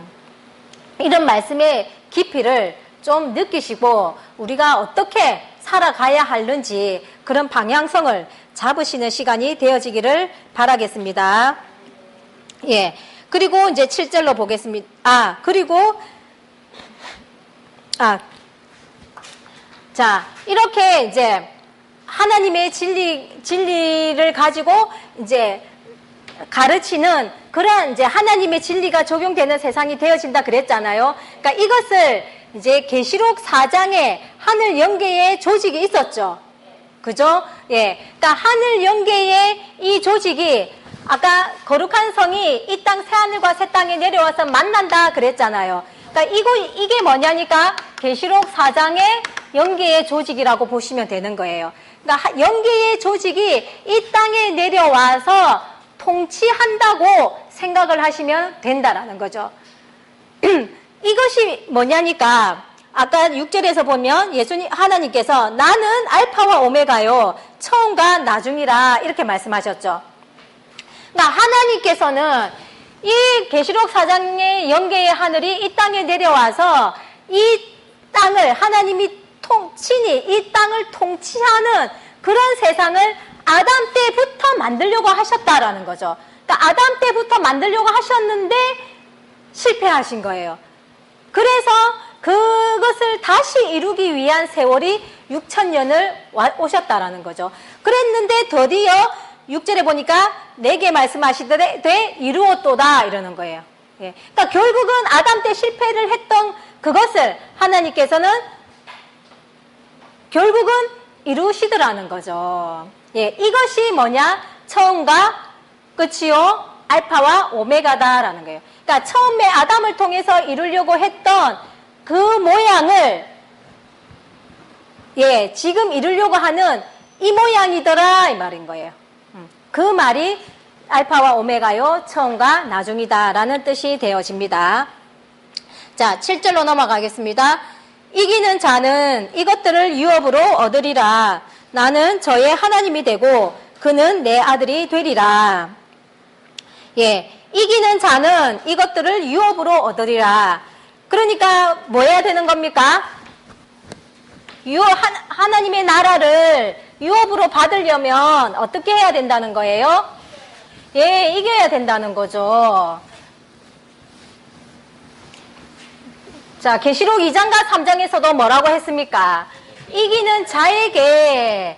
이런 말씀의 깊이를 좀 느끼시고 우리가 어떻게 살아가야 하는지 그런 방향성을 잡으시는 시간이 되어지기를 바라겠습니다. 예. 그리고 이제 7절로 보겠습니다. 자, 이렇게 이제 하나님의 진리를 가지고 이제 가르치는 그런 이제 하나님의 진리가 적용되는 세상이 되어진다 그랬잖아요. 그러니까 이것을 이제 계시록 4장에 하늘 영계의 조직이 있었죠. 그죠? 예. 그러니까 하늘 영계의 이 조직이 아까 거룩한 성이 이 땅 새하늘과 새 땅에 내려와서 만난다 그랬잖아요. 그러니까 이게 뭐냐니까 계시록 4장의 영계의 조직이라고 보시면 되는 거예요. 그러니까 영계의 조직이 이 땅에 내려와서 통치한다고 생각을 하시면 된다라는 거죠. 이것이 뭐냐니까 아까 6절에서 보면 하나님께서 나는 알파와 오메가요 처음과 나중이라 이렇게 말씀하셨죠. 그러니까 하나님께서는 이 계시록 4장의 영계의 하늘이 이 땅에 내려와서 이 땅을 하나님이 친히 이 땅을 통치하는 그런 세상을 아담 때부터 만들려고 하셨다라는 거죠. 그러니까 아담 때부터 만들려고 하셨는데 실패하신 거예요. 그래서 그것을 다시 이루기 위한 세월이 6,000년을 오셨다라는 거죠. 그랬는데 드디어 6절에 보니까 내게 말씀하시되 이루었도다 이러는 거예요. 예. 그러니까 결국은 아담 때 실패를 했던 그것을 하나님께서는 결국은 이루시더라는 거죠. 예. 이것이 뭐냐? 처음과 끝이요 알파와 오메가다라는 거예요. 그러니까 처음에 아담을 통해서 이루려고 했던 그 모양을 지금 이루려고 하는 이 모양이더라 이 말인 거예요. 그 말이 알파와 오메가요 처음과 나중이다라는 뜻이 되어집니다. 자, 7절로 넘어가겠습니다. 이기는 자는 이것들을 유업으로 얻으리라. 나는 저의 하나님이 되고 그는 내 아들이 되리라. 예, 이기는 자는 이것들을 유업으로 얻으리라. 그러니까 뭐 해야 되는 겁니까? 하나님의 나라를 유업으로 받으려면 어떻게 해야 된다는 거예요? 예, 이겨야 된다는 거죠. 자, 계시록 2장과 3장에서도 뭐라고 했습니까? 이기는 자에게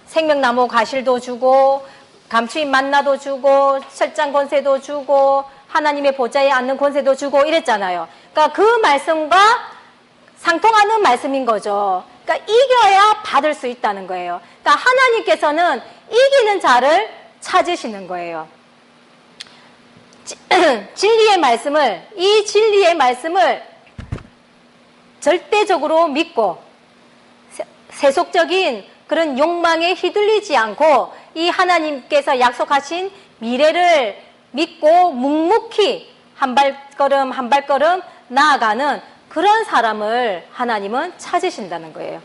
생명나무 과실도 주고 감추인 만나도 주고 철장 권세도 주고 하나님의 보좌에 앉는 권세도 주고 이랬잖아요. 그러니까 그 말씀과 상통하는 말씀인 거죠. 그러니까 이겨야 받을 수 있다는 거예요. 그러니까 하나님께서는 이기는 자를 찾으시는 거예요. 이 진리의 말씀을 절대적으로 믿고 세속적인 그런 욕망에 휘둘리지 않고 이 하나님께서 약속하신 미래를 믿고 묵묵히 한 발걸음 한 발걸음 나아가는 그런 사람을 하나님은 찾으신다는 거예요.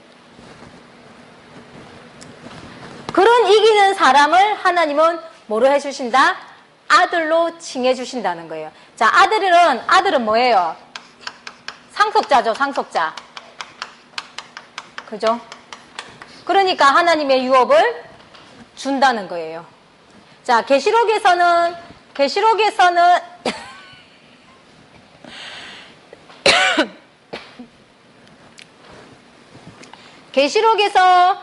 그런 이기는 사람을 하나님은 뭐로 해주신다? 아들로 칭해주신다는 거예요. 자, 아들은 뭐예요? 상속자죠, 상속자. 그죠? 그러니까 하나님의 유업을 준다는 거예요. 자, 계시록에서는 계시록에서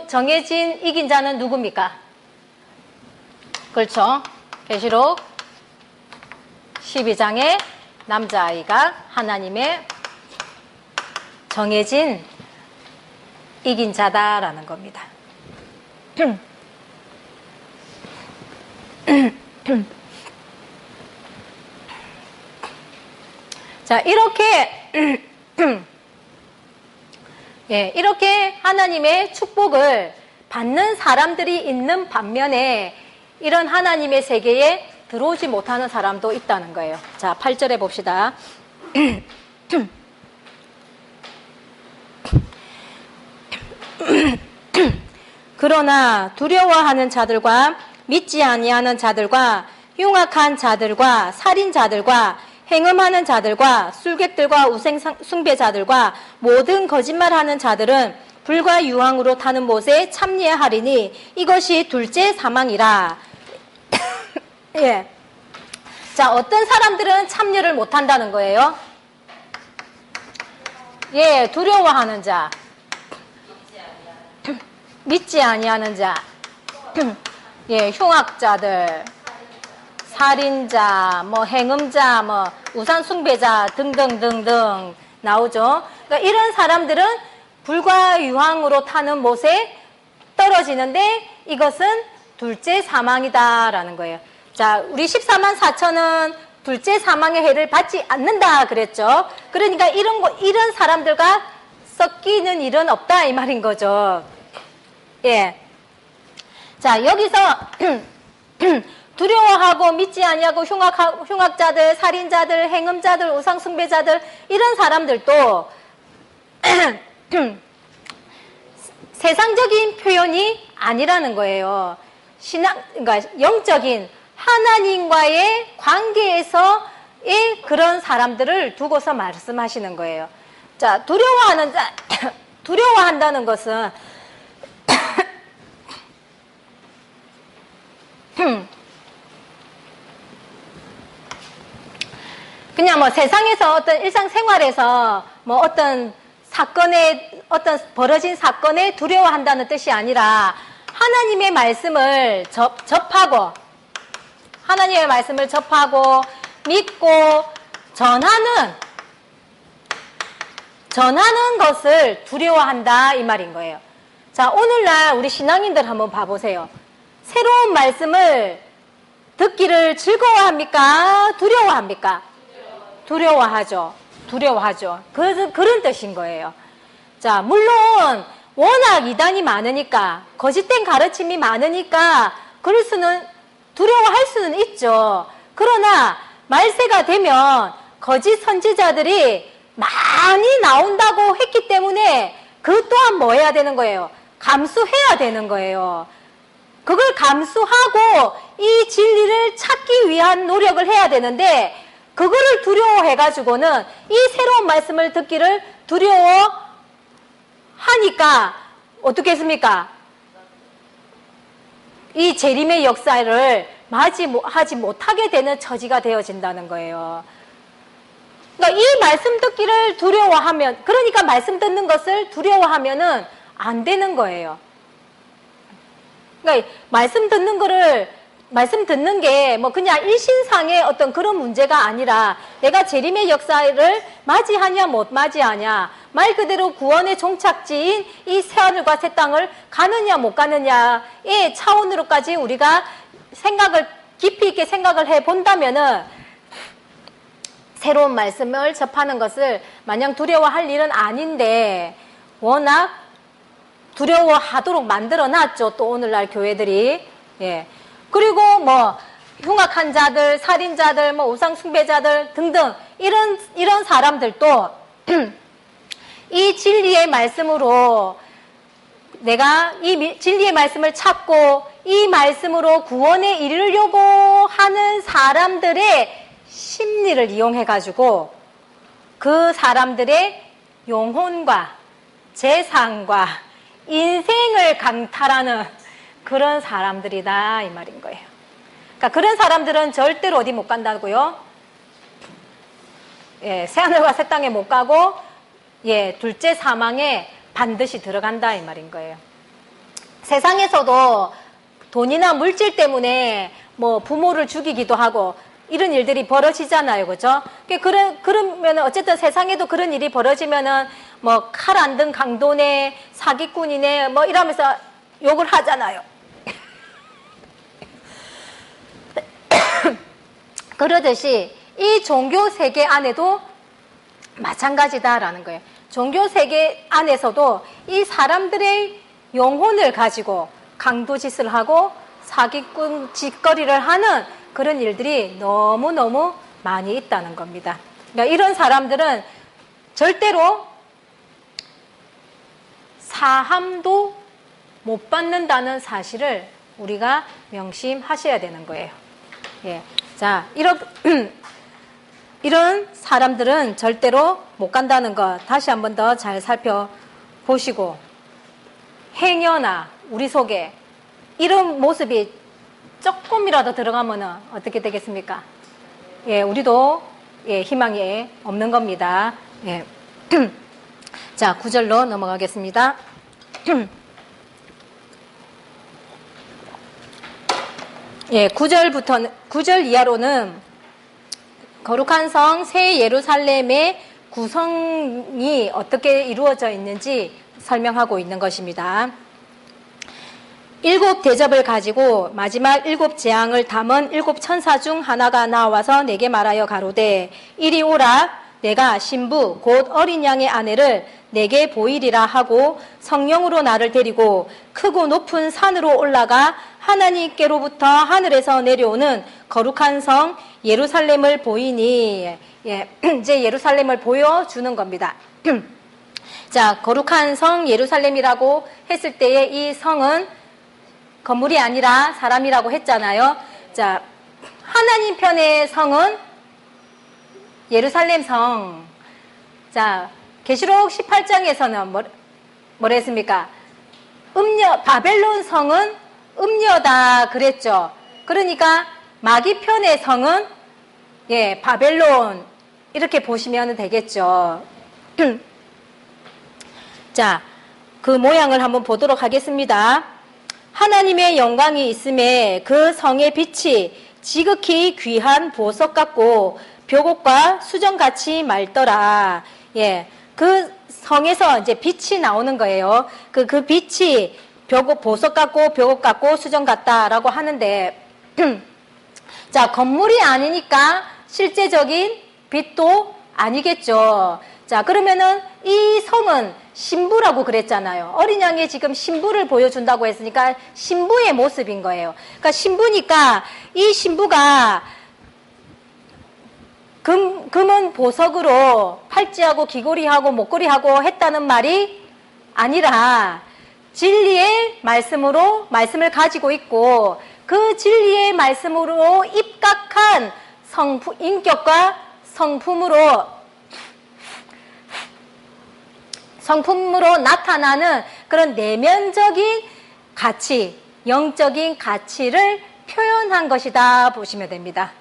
정해진 이긴 자는 누굽니까? 그렇죠. 계시록 12장의 남자아이가 하나님의 정해진 이긴 자다라는 겁니다. 자, 이렇게 예, 이렇게 하나님의 축복을 받는 사람들이 있는 반면에 이런 하나님의 세계에 들어오지 못하는 사람도 있다는 거예요. 자, 8절에 봅시다. 그러나 두려워하는 자들과 믿지 아니하는 자들과 흉악한 자들과 살인자들과 행음하는 자들과 술객들과 우상숭배자들과 모든 거짓말하는 자들은 불과 유황으로 타는 못에 참여하리니 이것이 둘째 사망이라. 예. 자, 어떤 사람들은 참여를 못한다는 거예요? 예, 두려워하는 자, 믿지 아니하는 자, 예, 흉악자들, 살인자, 뭐 행음자, 뭐 우상 숭배자 등등등등 나오죠. 그러니까 이런 사람들은 불과 유황으로 타는 못에 떨어지는데 이것은 둘째 사망이다라는 거예요. 자, 우리 14만 4천은 둘째 사망의 해를 받지 않는다 그랬죠. 그러니까 이런 사람들과 섞이는 일은 없다 이 말인 거죠. 예. 자, 여기서 두려워하고 믿지 아니하고 흉악자들, 살인자들, 행음자들, 우상숭배자들 이런 사람들도 세상적인 표현이 아니라는 거예요. 그러니까 영적인 하나님과의 관계에서의 그런 사람들을 두고서 말씀하시는 거예요. 자, 두려워한다는 것은 그냥 뭐 세상에서 어떤 일상생활에서 뭐 어떤 벌어진 사건에 두려워한다는 뜻이 아니라 하나님의 말씀을 접하고 믿고 전하는 것을 두려워한다 이 말인 거예요. 자, 오늘날 우리 신앙인들 한번 봐보세요. 새로운 말씀을 듣기를 즐거워합니까? 두려워합니까? 두려워하죠. 그런 뜻인 거예요. 자, 물론 워낙 이단이 많으니까, 거짓된 가르침이 많으니까 두려워할 수는 있죠. 그러나 말세가 되면 거짓 선지자들이 많이 나온다고 했기 때문에 그 또한 뭐 해야 되는 거예요? 감수해야 되는 거예요. 그걸 감수하고 이 진리를 찾기 위한 노력을 해야 되는데 그거를 두려워해가지고는 이 새로운 말씀을 듣기를 두려워하니까 어떻게 했습니까? 이 재림의 역사를 하지 못하게 되는 처지가 되어진다는 거예요. 그러니까 이 말씀 듣기를 그러니까 말씀 듣는 것을 두려워하면은 안 되는 거예요. 그러니까 말씀 듣는 게 뭐 그냥 일신상의 어떤 그런 문제가 아니라 내가 재림의 역사를 맞이하냐 못 맞이하냐, 말 그대로 구원의 종착지인 이 새하늘과 새 땅을 가느냐 못 가느냐의 차원으로까지 우리가 깊이 있게 생각을 해 본다면은 새로운 말씀을 접하는 것을 마냥 두려워할 일은 아닌데 워낙 두려워하도록 만들어놨죠. 또 오늘날 교회들이. 예. 그리고 뭐 흉악한 자들, 살인자들, 뭐 우상숭배자들 등등 이런 사람들도 이 진리의 말씀으로 내가 이 진리의 말씀을 찾고 이 말씀으로 구원에 이르려고 하는 사람들의 심리를 이용해 가지고 그 사람들의 영혼과 재산과 인생을 강탈하는 그런 사람들이다 이 말인 거예요. 그러니까 그런 사람들은 절대로 어디 못 간다고요? 예, 새하늘과 새 땅에 못 가고 예, 둘째 사망에 반드시 들어간다 이 말인 거예요. 세상에서도 돈이나 물질 때문에 뭐 부모를 죽이기도 하고 이런 일들이 벌어지잖아요, 그죠? 그러면 어쨌든 세상에도 그런 일이 벌어지면은 뭐 칼 안 든 강도네, 사기꾼이네, 뭐 이러면서 욕을 하잖아요. 그러듯이 이 종교 세계 안에도 마찬가지다라는 거예요. 종교 세계 안에서도 이 사람들의 영혼을 가지고 강도짓을 하고 사기꾼 짓거리를 하는 그런 일들이 너무너무 많이 있다는 겁니다. 그러니까 이런 사람들은 절대로 사함도 못 받는다는 사실을 우리가 명심하셔야 되는 거예요. 예. 자, 이런 사람들은 절대로 못 간다는 것 다시 한번 더 잘 살펴보시고, 행여나 우리 속에 이런 모습이 조금이라도 들어가면 어떻게 되겠습니까? 예, 우리도 예, 희망이 없는 겁니다. 예. 자, 9절로 넘어가겠습니다. 예, 9절 이하로는 거룩한 성 새 예루살렘의 구성이 어떻게 이루어져 있는지 설명하고 있는 것입니다. 7 대접을 가지고 마지막 7 재앙을 담은 7 천사 중 하나가 나와서 내게 말하여 가로되 이리 오라, 내가 신부 곧 어린 양의 아내를 내게 보이리라 하고 성령으로 나를 데리고 크고 높은 산으로 올라가 하나님께로부터 하늘에서 내려오는 거룩한 성 예루살렘을 보이니, 예, 이제 예루살렘을 보여주는 겁니다. 자, 거룩한 성 예루살렘이라고 했을 때에 이 성은 건물이 아니라 사람이라고 했잖아요. 자, 하나님 편의 성은 예루살렘 성. 자, 계시록 18장에서는 뭐라 했습니까? 바벨론 성은 음녀다 그랬죠. 그러니까 마귀 편의 성은 예, 바벨론 이렇게 보시면 되겠죠. 자, 그 모양을 한번 보도록 하겠습니다. 하나님의 영광이 있음에 그 성의 빛이 지극히 귀한 보석 같고 벽옥과 수정같이 맑더라. 예, 그 성에서 이제 빛이 나오는 거예요. 그 빛이 보석 같고 벽옥 같고 수정 같다라고 하는데, 자, 건물이 아니니까 실제적인 빛도 아니겠죠. 자, 그러면은 이 성은 신부라고 그랬잖아요. 어린 양이 지금 신부를 보여준다고 했으니까 신부의 모습인 거예요. 그러니까 신부니까 이 신부가 금은 보석으로 팔찌하고 귀걸이하고 목걸이하고 했다는 말이 아니라 진리의 말씀을 가지고 있고 그 진리의 말씀으로 입각한 인격과 성품으로 나타나는 그런 내면적인 가치, 영적인 가치를 표현한 것이다 보시면 됩니다.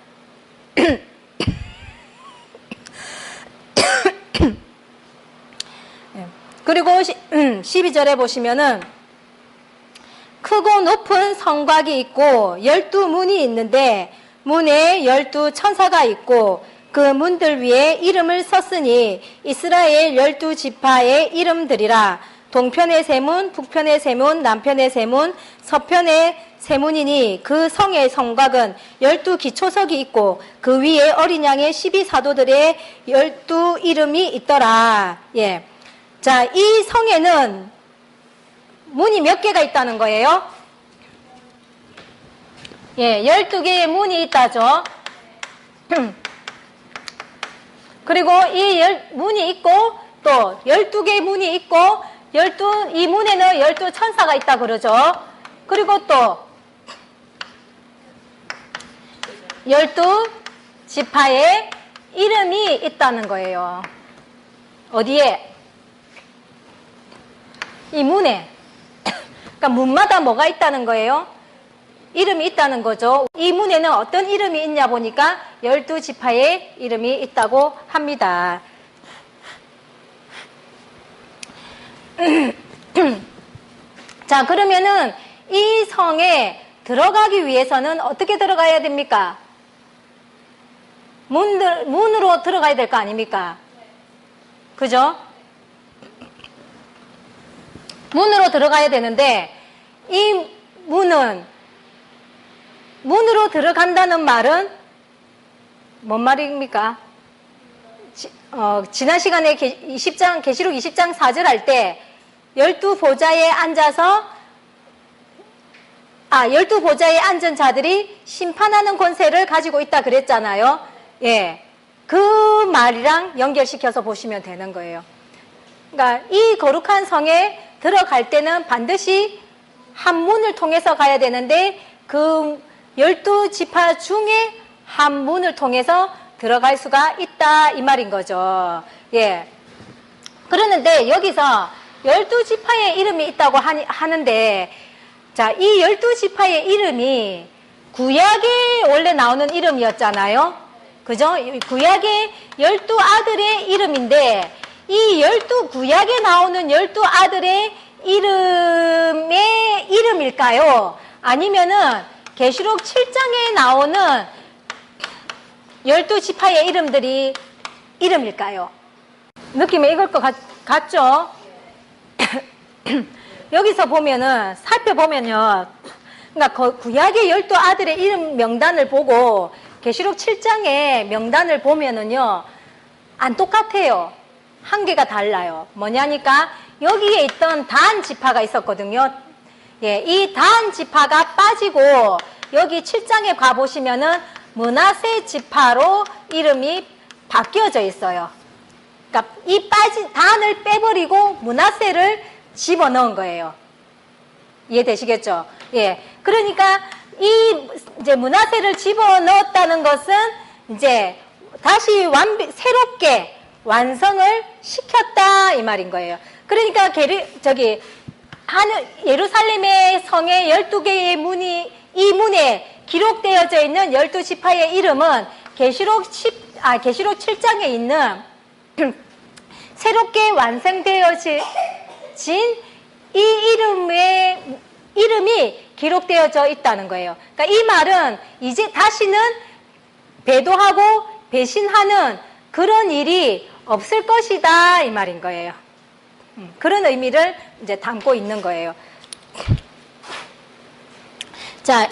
그리고 12절에 보시면은 크고 높은 성곽이 있고 12문이 있는데 문에 12 천사가 있고 그 문들 위에 이름을 썼으니 이스라엘 12지파의 이름들이라. 동편의 세 문, 북편의 세 문, 남편의 세 문, 서편의 세 문이니 그 성의 성곽은 12 기초석이 있고 그 위에 어린 양의 12사도들의 12 이름이 있더라. 예. 자, 이 성에는 문이 몇 개가 있다는 거예요? 예, 12개의 문이 있다죠. 그리고 이 문이 있고 또 12개의 문이 있고 이 문에는 12 천사가 있다 그러죠. 그리고 또 12 지파의 이름이 있다는 거예요. 어디에? 이 문에. 그러니까 문마다 뭐가 있다는 거예요? 이름이 있다는 거죠. 이 문에는 어떤 이름이 있냐 보니까 12 지파의 이름이 있다고 합니다. 자, 그러면은 이 성에 들어가기 위해서는 어떻게 들어가야 됩니까? 문으로 들어가야 될 거 아닙니까? 그죠? 문으로 들어가야 되는데 이 문으로 들어간다는 말은 뭔 말입니까? 지난 시간에 계시록 20장 4절 할 때 12보좌에 앉아서 12보좌에 앉은 자들이 심판하는 권세를 가지고 있다 그랬잖아요. 예. 그 말이랑 연결시켜서 보시면 되는 거예요. 그러니까 이 거룩한 성에 들어갈 때는 반드시 한 문을 통해서 가야 되는데 그 12지파 중에 한 문을 통해서 들어갈 수가 있다 이 말인 거죠. 예. 그러는데 여기서 12지파의 이름이 있다고 하는데 자, 이 12지파의 이름이 구약에 원래 나오는 이름이었잖아요. 그죠? 구약의 12아들의 이름인데 이 구약에 나오는 12아들의 이름의 이름일까요? 아니면은 계시록 7장에 나오는 12지파의 이름들이 이름일까요? 느낌이 이걸 것 같죠? 여기서 보면은 살펴보면요. 그러니까 구약의 12아들의 이름 명단을 보고 계시록 7장의 명단을 보면은요. 안 똑같아요. 한 개가 달라요. 뭐냐니까 여기에 있던 단 지파가 있었거든요. 예, 이 단 지파가 빠지고 여기 7장에 가보시면은 므낫세 지파로 이름이 바뀌어져 있어요. 그러니까 이 빠진 단을 빼버리고 므낫세를 집어넣은 거예요. 이해되시겠죠? 예. 그러니까 이제 므낫세를 집어넣었다는 것은 이제 다시 새롭게 완성을 시켰다 이 말인 거예요. 그러니까 예루살렘의 성의 12개의 문이 이 문에 기록되어져 있는 12지파의 이름은 계시록 7장에 있는 새롭게 완성되어진 이 이름이 기록되어져 있다는 거예요. 그러니까 이 말은 이제 다시는 배도하고 배신하는 그런 일이 없을 것이다 이 말인 거예요. 그런 의미를 이제 담고 있는 거예요. 자,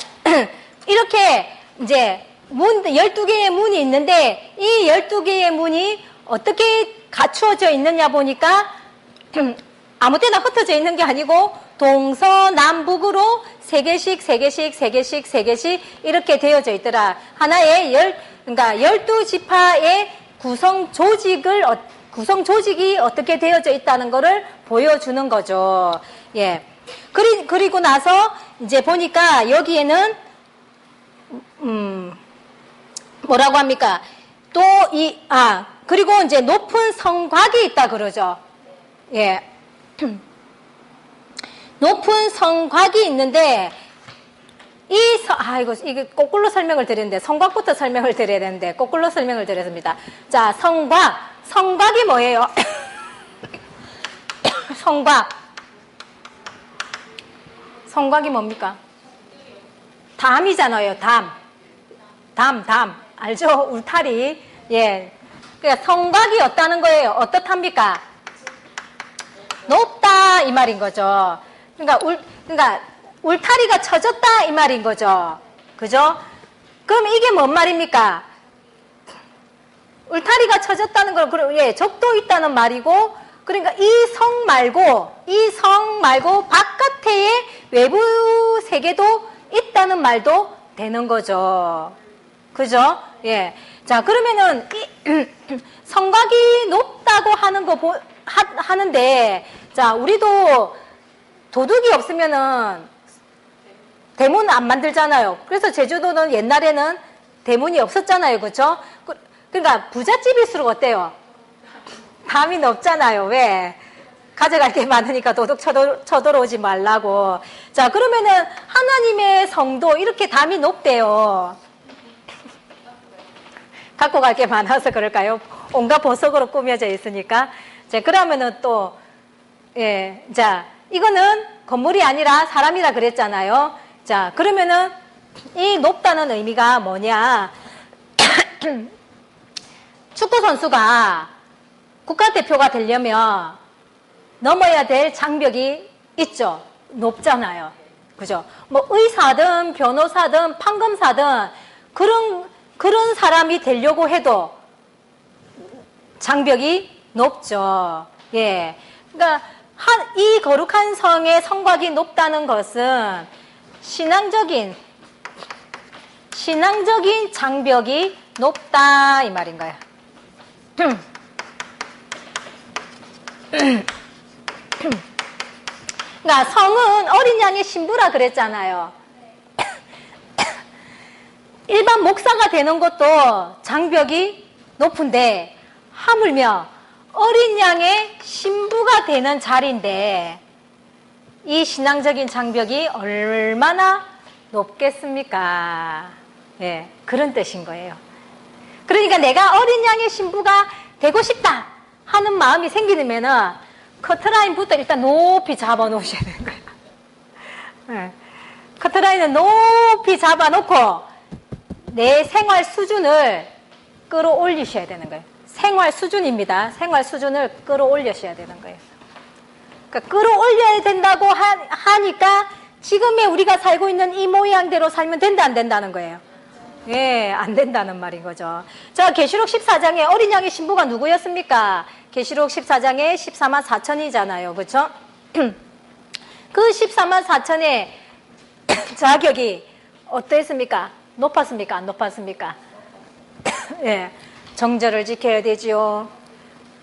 이렇게 이제 12개의 문이 있는데 이 12개의 문이 어떻게 갖추어져 있느냐 보니까 아무 때나 흩어져 있는 게 아니고 동서남북으로 3개씩 이렇게 되어져 있더라. 하나의 그러니까 12지파의 구성 조직이 어떻게 되어져 있다는 것을 보여주는 거죠. 예. 그리고 나서 이제 보니까 여기에는 뭐라고 합니까? 그리고 이제 높은 성곽이 있다 그러죠. 예. 높은 성곽이 있는데 이게 거꾸로 설명을 드리는데 성곽부터 설명을 드려야 되는데 거꾸로 설명을 드렸습니다. 자, 성곽이 뭐예요? 성곽이 뭡니까? 담이잖아요. 담 알죠? 울타리. 예. 그러니까 성곽이었다는 거예요. 어떻답니까? 높다 이 말인 거죠. 그러니까 울타리가 쳐졌다 이 말인 거죠. 그죠? 그럼 이게 뭔 말입니까? 울타리가 쳐졌다는 건 적도 있다는 말이고, 그러니까 이 성 말고 바깥에 외부 세계도 있다는 말도 되는 거죠. 그죠? 예. 자, 그러면은 성곽이 높다고 하는데, 자, 우리도 도둑이 없으면은 대문 안 만들잖아요. 그래서 제주도는 옛날에는 대문이 없었잖아요. 그렇죠? 그러니까 부잣집일수록 어때요? 담이 높잖아요. 왜? 가져갈 게 많으니까 도둑 쳐들어오지 말라고. 자, 그러면은 하나님의 성도 이렇게 담이 높대요. 갖고 갈 게 많아서 그럴까요? 온갖 보석으로 꾸며져 있으니까. 자, 그러면은 또, 예, 자, 이거는 건물이 아니라 사람이라 그랬잖아요. 자, 그러면은 이 높다는 의미가 뭐냐? 축구 선수가 국가대표가 되려면 넘어야 될 장벽이 있죠. 높잖아요. 그죠? 뭐 의사든 변호사든 판검사든 그런 사람이 되려고 해도 장벽이 높죠. 예. 그러니까 이 거룩한 성의 성곽이 높다는 것은 신앙적인 장벽이 높다 이 말인 거예요. 그러니까 성은 어린 양의 신부라 그랬잖아요. 일반 목사가 되는 것도 장벽이 높은데 하물며 어린 양의 신부가 되는 자리인데 이 신앙적인 장벽이 얼마나 높겠습니까? 예, 그런 뜻인 거예요. 그러니까 내가 어린 양의 신부가 되고 싶다 하는 마음이 생기면은 커트라인부터 일단 높이 잡아 놓으셔야 되는 거예요. 예, 커트라인을 높이 잡아 놓고 내 생활 수준을 끌어올리셔야 되는 거예요. 생활 수준입니다. 생활 수준을 끌어올리셔야 되는 거예요. 그러니까 끌어올려야 된다고 하니까 지금의 우리가 살고 있는 이 모양대로 살면 된다 안 된다는 거예요. 예, 안 된다는 말인 거죠. 자, 계시록 14장에 어린 양의 신부가 누구였습니까? 계시록 14장에 14만 4천이잖아요. 그렇죠? 그 14만 4천의 자격이 어땠습니까? 높았습니까? 안 높았습니까? 예, 정절을 지켜야 되지요.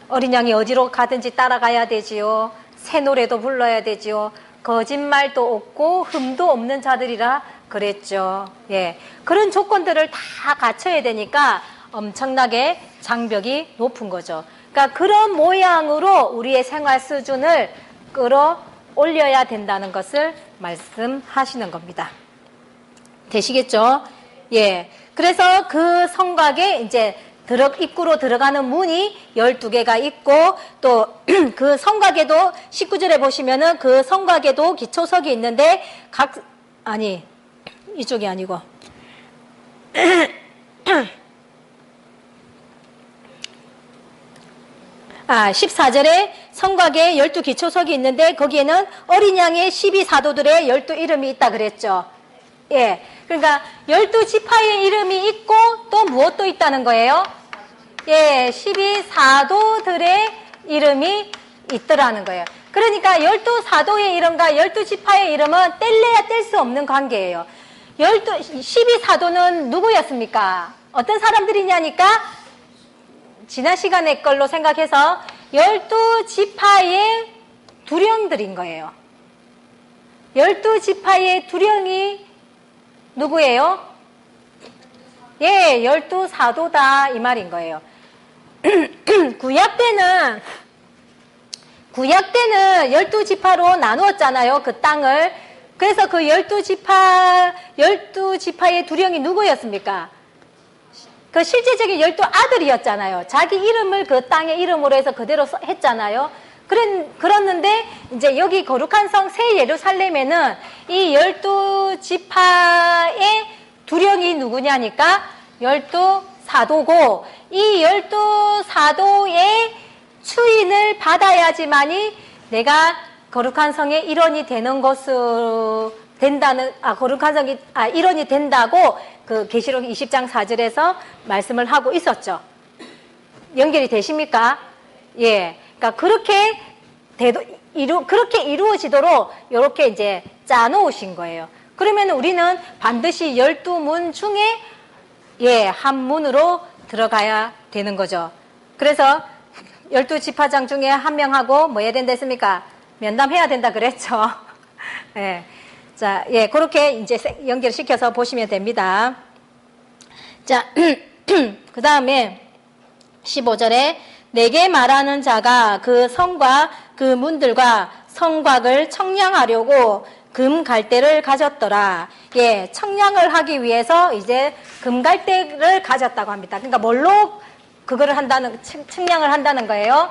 어린 양이 어디로 가든지 따라가야 되지요. 새 노래도 불러야 되지요. 거짓말도 없고 흠도 없는 자들이라 그랬죠. 예, 그런 조건들을 다 갖춰야 되니까 엄청나게 장벽이 높은 거죠. 그러니까 그런 모양으로 우리의 생활 수준을 끌어올려야 된다는 것을 말씀하시는 겁니다. 되시겠죠? 예. 그래서 그 성곽에 이제 입구로 들어가는 문이 12개가 있고 또 그 성곽에도 19절에 보시면은 그 성곽에도 기초석이 있는데 이쪽이 아니고 14절에 성곽에 12기초석이 있는데 거기에는 어린 양의 12사도들의 12이름이 있다 그랬죠. 예. 그러니까 12지파의 이름이 있고 또 무엇도 있다는 거예요? 예, 12사도들의 이름이 있더라는 거예요. 그러니까 12사도의 이름과 12지파의 이름은 뗄래야 뗄 수 없는 관계예요. 12사도는 누구였습니까? 어떤 사람들이냐니까 지난 시간의 걸로 생각해서 12지파의 두령들인 거예요. 12지파의 두령이 누구예요? 예, 12사도다 이 말인 거예요. 구약 때는 12지파로 나누었잖아요. 그 땅을. 그래서 그 12지파의 두령이 누구였습니까? 그 실제적인 12아들이었잖아요. 자기 이름을 그 땅의 이름으로 해서 그대로 했잖아요. 그랬는데 이제 여기 거룩한 성 새 예루살렘에는 이 12지파의 두령이 누구냐니까 12사도고 이 12사도의 추인을 받아야지만이 내가 거룩한 성의 일원이 되는 것으로 거룩한 성이 일원이 된다고 그 계시록 20장 4절에서 말씀을 하고 있었죠. 연결이 되십니까? 예. 그러니까 그렇게 이루어지도록 이렇게 이제 짜놓으신 거예요. 그러면 우리는 반드시 12문 중에 한 문으로 들어가야 되는 거죠. 그래서 12지파장 중에 한 명하고 뭐 해야 된다 했습니까? 면담해야 된다 그랬죠. 예. 자, 예, 그렇게 이제 연결시켜서 보시면 됩니다. 자, 그 다음에 15절에 내게 말하는 자가 그 성과 그 문들과 성곽을 청량하려고 금 갈대를 가졌더라. 예, 청량을 하기 위해서 이제 금 갈대를 가졌다고 합니다. 그러니까 뭘로 그거를 청량을 한다는 거예요?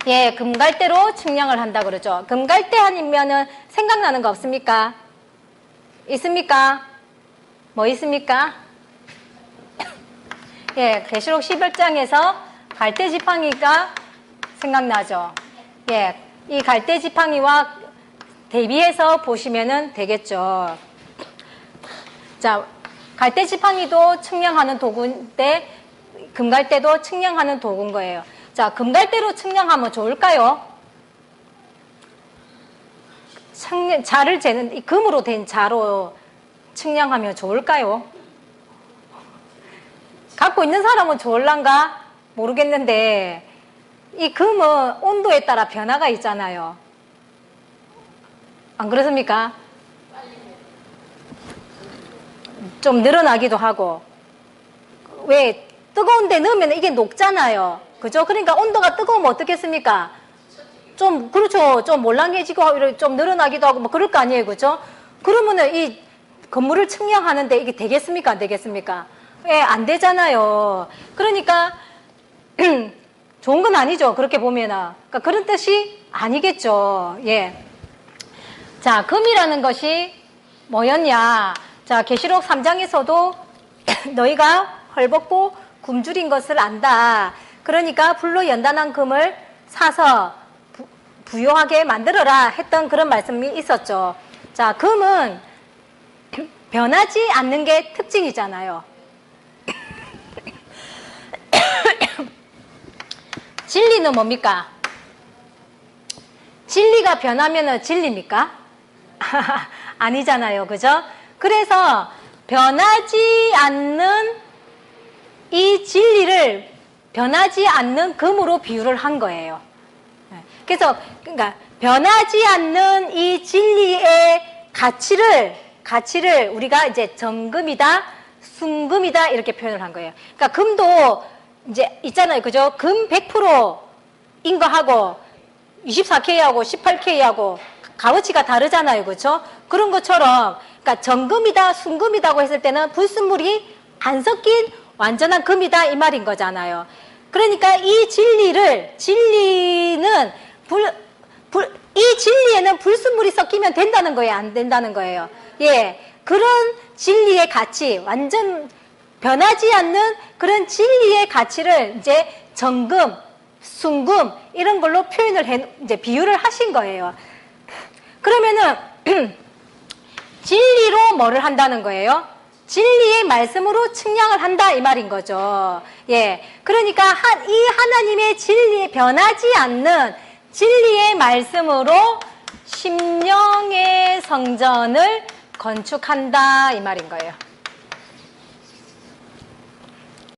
예, 금갈대로 측량을 한다 그러죠. 금갈대 아니면은 생각나는 거 없습니까? 있습니까? 뭐 있습니까? 예, 계시록 11장에서 갈대 지팡이가 생각나죠. 예, 이 갈대 지팡이와 대비해서 보시면은 되겠죠. 자, 갈대 지팡이도 측량하는 도구인데 금갈대도 측량하는 도구인 거예요. 자, 금갈대로 측량하면 좋을까요? 자를 재는, 이 금으로 된 자로 측량하면 좋을까요? 갖고 있는 사람은 좋을란가? 모르겠는데, 이 금은 온도에 따라 변화가 있잖아요. 안 그렇습니까? 좀 늘어나기도 하고. 왜? 뜨거운 데 넣으면 이게 녹잖아요. 그죠? 그러니까 온도가 뜨거우면 어떻겠습니까? 좀, 그렇죠. 좀 몰랑해지고, 좀 늘어나기도 하고, 뭐, 그럴 거 아니에요. 그죠? 그러면은 이 건물을 측량하는데 이게 되겠습니까? 안 되겠습니까? 예, 안 되잖아요. 그러니까, 좋은 건 아니죠. 그렇게 보면은. 그러니까 그런 뜻이 아니겠죠. 예. 자, 금이라는 것이 뭐였냐? 자, 계시록 3장에서도 너희가 헐벗고 굶주린 것을 안다. 그러니까 불로 연단한 금을 사서 부요하게 만들어라 했던 그런 말씀이 있었죠. 자, 금은 변하지 않는 게 특징이잖아요. 진리는 뭡니까? 진리가 변하면 진리입니까? 아니잖아요. 그죠? 그래서 변하지 않는 이 진리를 변하지 않는 금으로 비유를 한 거예요. 그래서 그러니까 변하지 않는 이 진리의 가치를 우리가 이제 정금이다, 순금이다 이렇게 표현을 한 거예요. 그러니까 금도 이제 있잖아요. 그죠? 금 100%인 거하고 24K하고 18K하고 값어치가 다르잖아요. 그렇죠? 그런 것처럼 그러니까 정금이다, 순금이다고 했을 때는 불순물이 안 섞인 완전한 금이다 이 말인 거잖아요. 그러니까 이 진리는 이 진리에는 불순물이 섞이면 된다는 거예요, 안 된다는 거예요. 예, 그런 진리의 가치, 완전 변하지 않는 그런 진리의 가치를 이제 정금, 순금 이런 걸로 이제 비유를 하신 거예요. 그러면은 진리로 뭐를 한다는 거예요? 진리의 말씀으로 측량을 한다 이 말인 거죠. 예, 그러니까 이 하나님의 진리에 변하지 않는 진리의 말씀으로 심령의 성전을 건축한다 이 말인 거예요.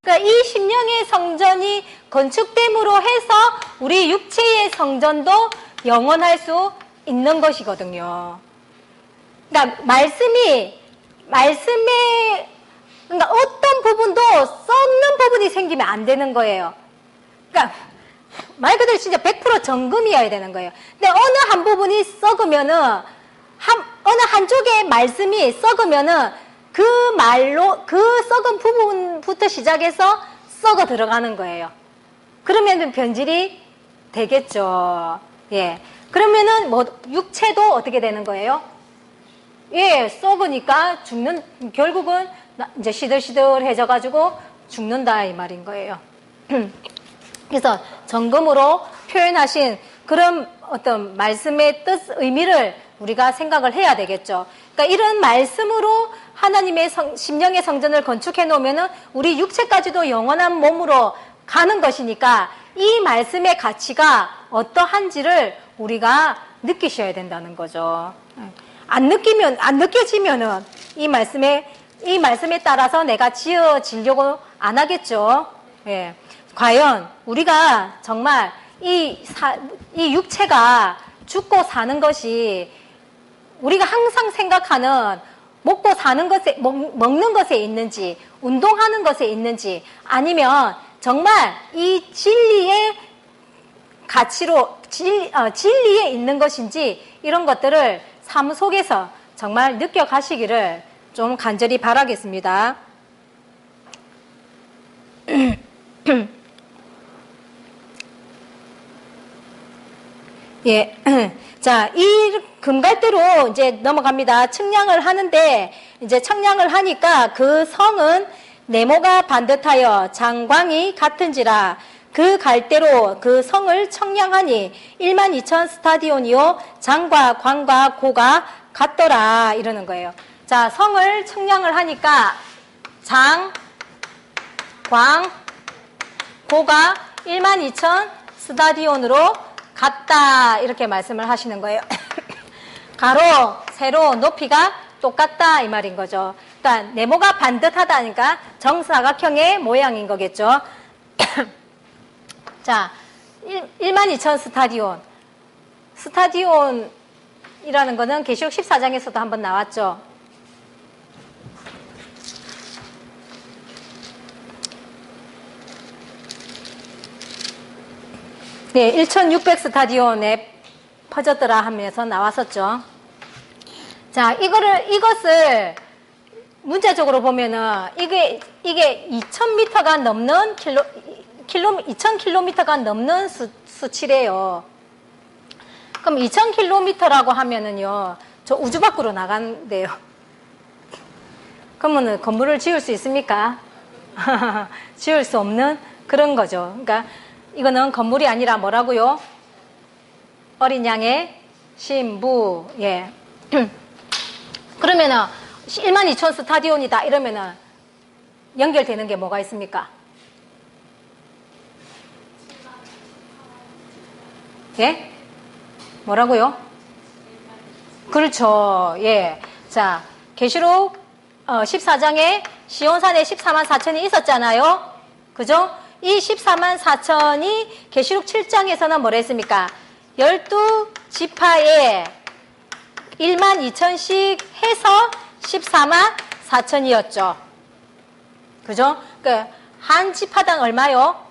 그러니까 이 심령의 성전이 건축됨으로 해서 우리 육체의 성전도 영원할 수 있는 것이거든요. 그러니까 말씀에 그러니까 어떤 부분도 썩는 부분이 생기면 안 되는 거예요. 그러니까 말 그대로 진짜 100% 정금이어야 되는 거예요. 근데 어느 한 부분이 썩으면은 어느 한쪽의 말씀이 썩으면은 그 썩은 부분부터 시작해서 썩어 들어가는 거예요. 그러면 변질이 되겠죠. 예. 그러면은 육체도 어떻게 되는 거예요? 예, 썩으니까 결국은 이제 시들시들해져가지고 죽는다 이 말인 거예요. 그래서 정금으로 표현하신 그런 어떤 말씀의 의미를 우리가 생각을 해야 되겠죠. 그러니까 이런 말씀으로 하나님의 심령의 성전을 건축해 놓으면은 우리 육체까지도 영원한 몸으로 가는 것이니까 이 말씀의 가치가 어떠한지를 우리가 느끼셔야 된다는 거죠. 안 느껴지면은 이 말씀에 따라서 내가 지어지려고 안 하겠죠. 예. 과연 우리가 정말 이 육체가 죽고 사는 것이 우리가 항상 생각하는 먹는 것에 있는지, 운동하는 것에 있는지, 아니면 정말 이 진리의 가치로, 진리에 있는 것인지, 이런 것들을 삶 속에서 정말 느껴가시기를 좀 간절히 바라겠습니다. 예. 자, 이 금갈대로 이제 넘어갑니다. 측량을 하는데, 이제 측량을 하니까 그 성은 네모가 반듯하여 장광이 같은지라 그 갈대로 그 성을 청량하니 12,000 스타디온이요 장과 광과 고가 같더라 이러는 거예요. 자, 성을 청량을 하니까 장, 광, 고가 12,000 스타디온으로 같다 이렇게 말씀을 하시는 거예요. 가로, 세로, 높이가 똑같다 이 말인 거죠. 그러니까 네모가 반듯하다니까 정사각형의 모양인 거겠죠. 자, 12,000 스타디온. 스타디온이라는 거는 계시록 14장에서도 한번 나왔죠. 네, 1,600 스타디온에 퍼졌더라 하면서 나왔었죠. 자, 이것을 문자적으로 보면은 이게 2,000m가 넘는 2,000km가 넘는 수치래요. 그럼 2,000km라고 하면은요, 저 우주 밖으로 나간대요. 그러면은 건물을 지을 수 있습니까? 지을 수 없는 그런 거죠. 그러니까 이거는 건물이 아니라 뭐라고요? 어린 양의 신부. 예. 그러면은 12,000 스타디온이다 이러면은 연결되는 게 뭐가 있습니까? 예? 뭐라고요? 그렇죠. 예. 자, 계시록 14장에 시온산에 144,000이 있었잖아요. 그죠? 이 144,000이 계시록 7장에서는 뭐라 했습니까? 12지파에 12,000씩 해서 144,000이었죠. 그죠? 그 한 지파당 얼마요?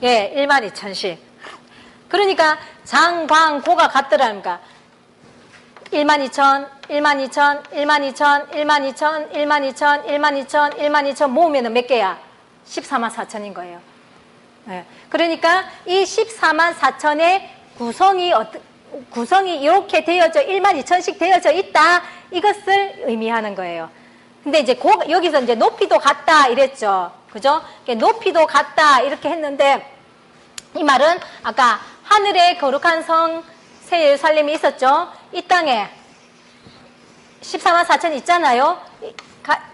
예, 12,000씩. 그러니까 장광고가 같더라니까. 12,000, 12,000, 12,000, 12,000, 12,000, 12,000, 12,000 모으면 몇 개야? 144,000인 거예요. 예. 그러니까 이 144,000의 구성이 이렇게 되어져 12,000씩 되어져 있다. 이것을 의미하는 거예요. 근데 이제 여기서 이제 높이도 같다 이랬죠. 그죠? 높이도 같다 이렇게 했는데 이 말은 아까 하늘에 거룩한 성 새 예루살렘이 있었죠. 이 땅에 144,000 있잖아요.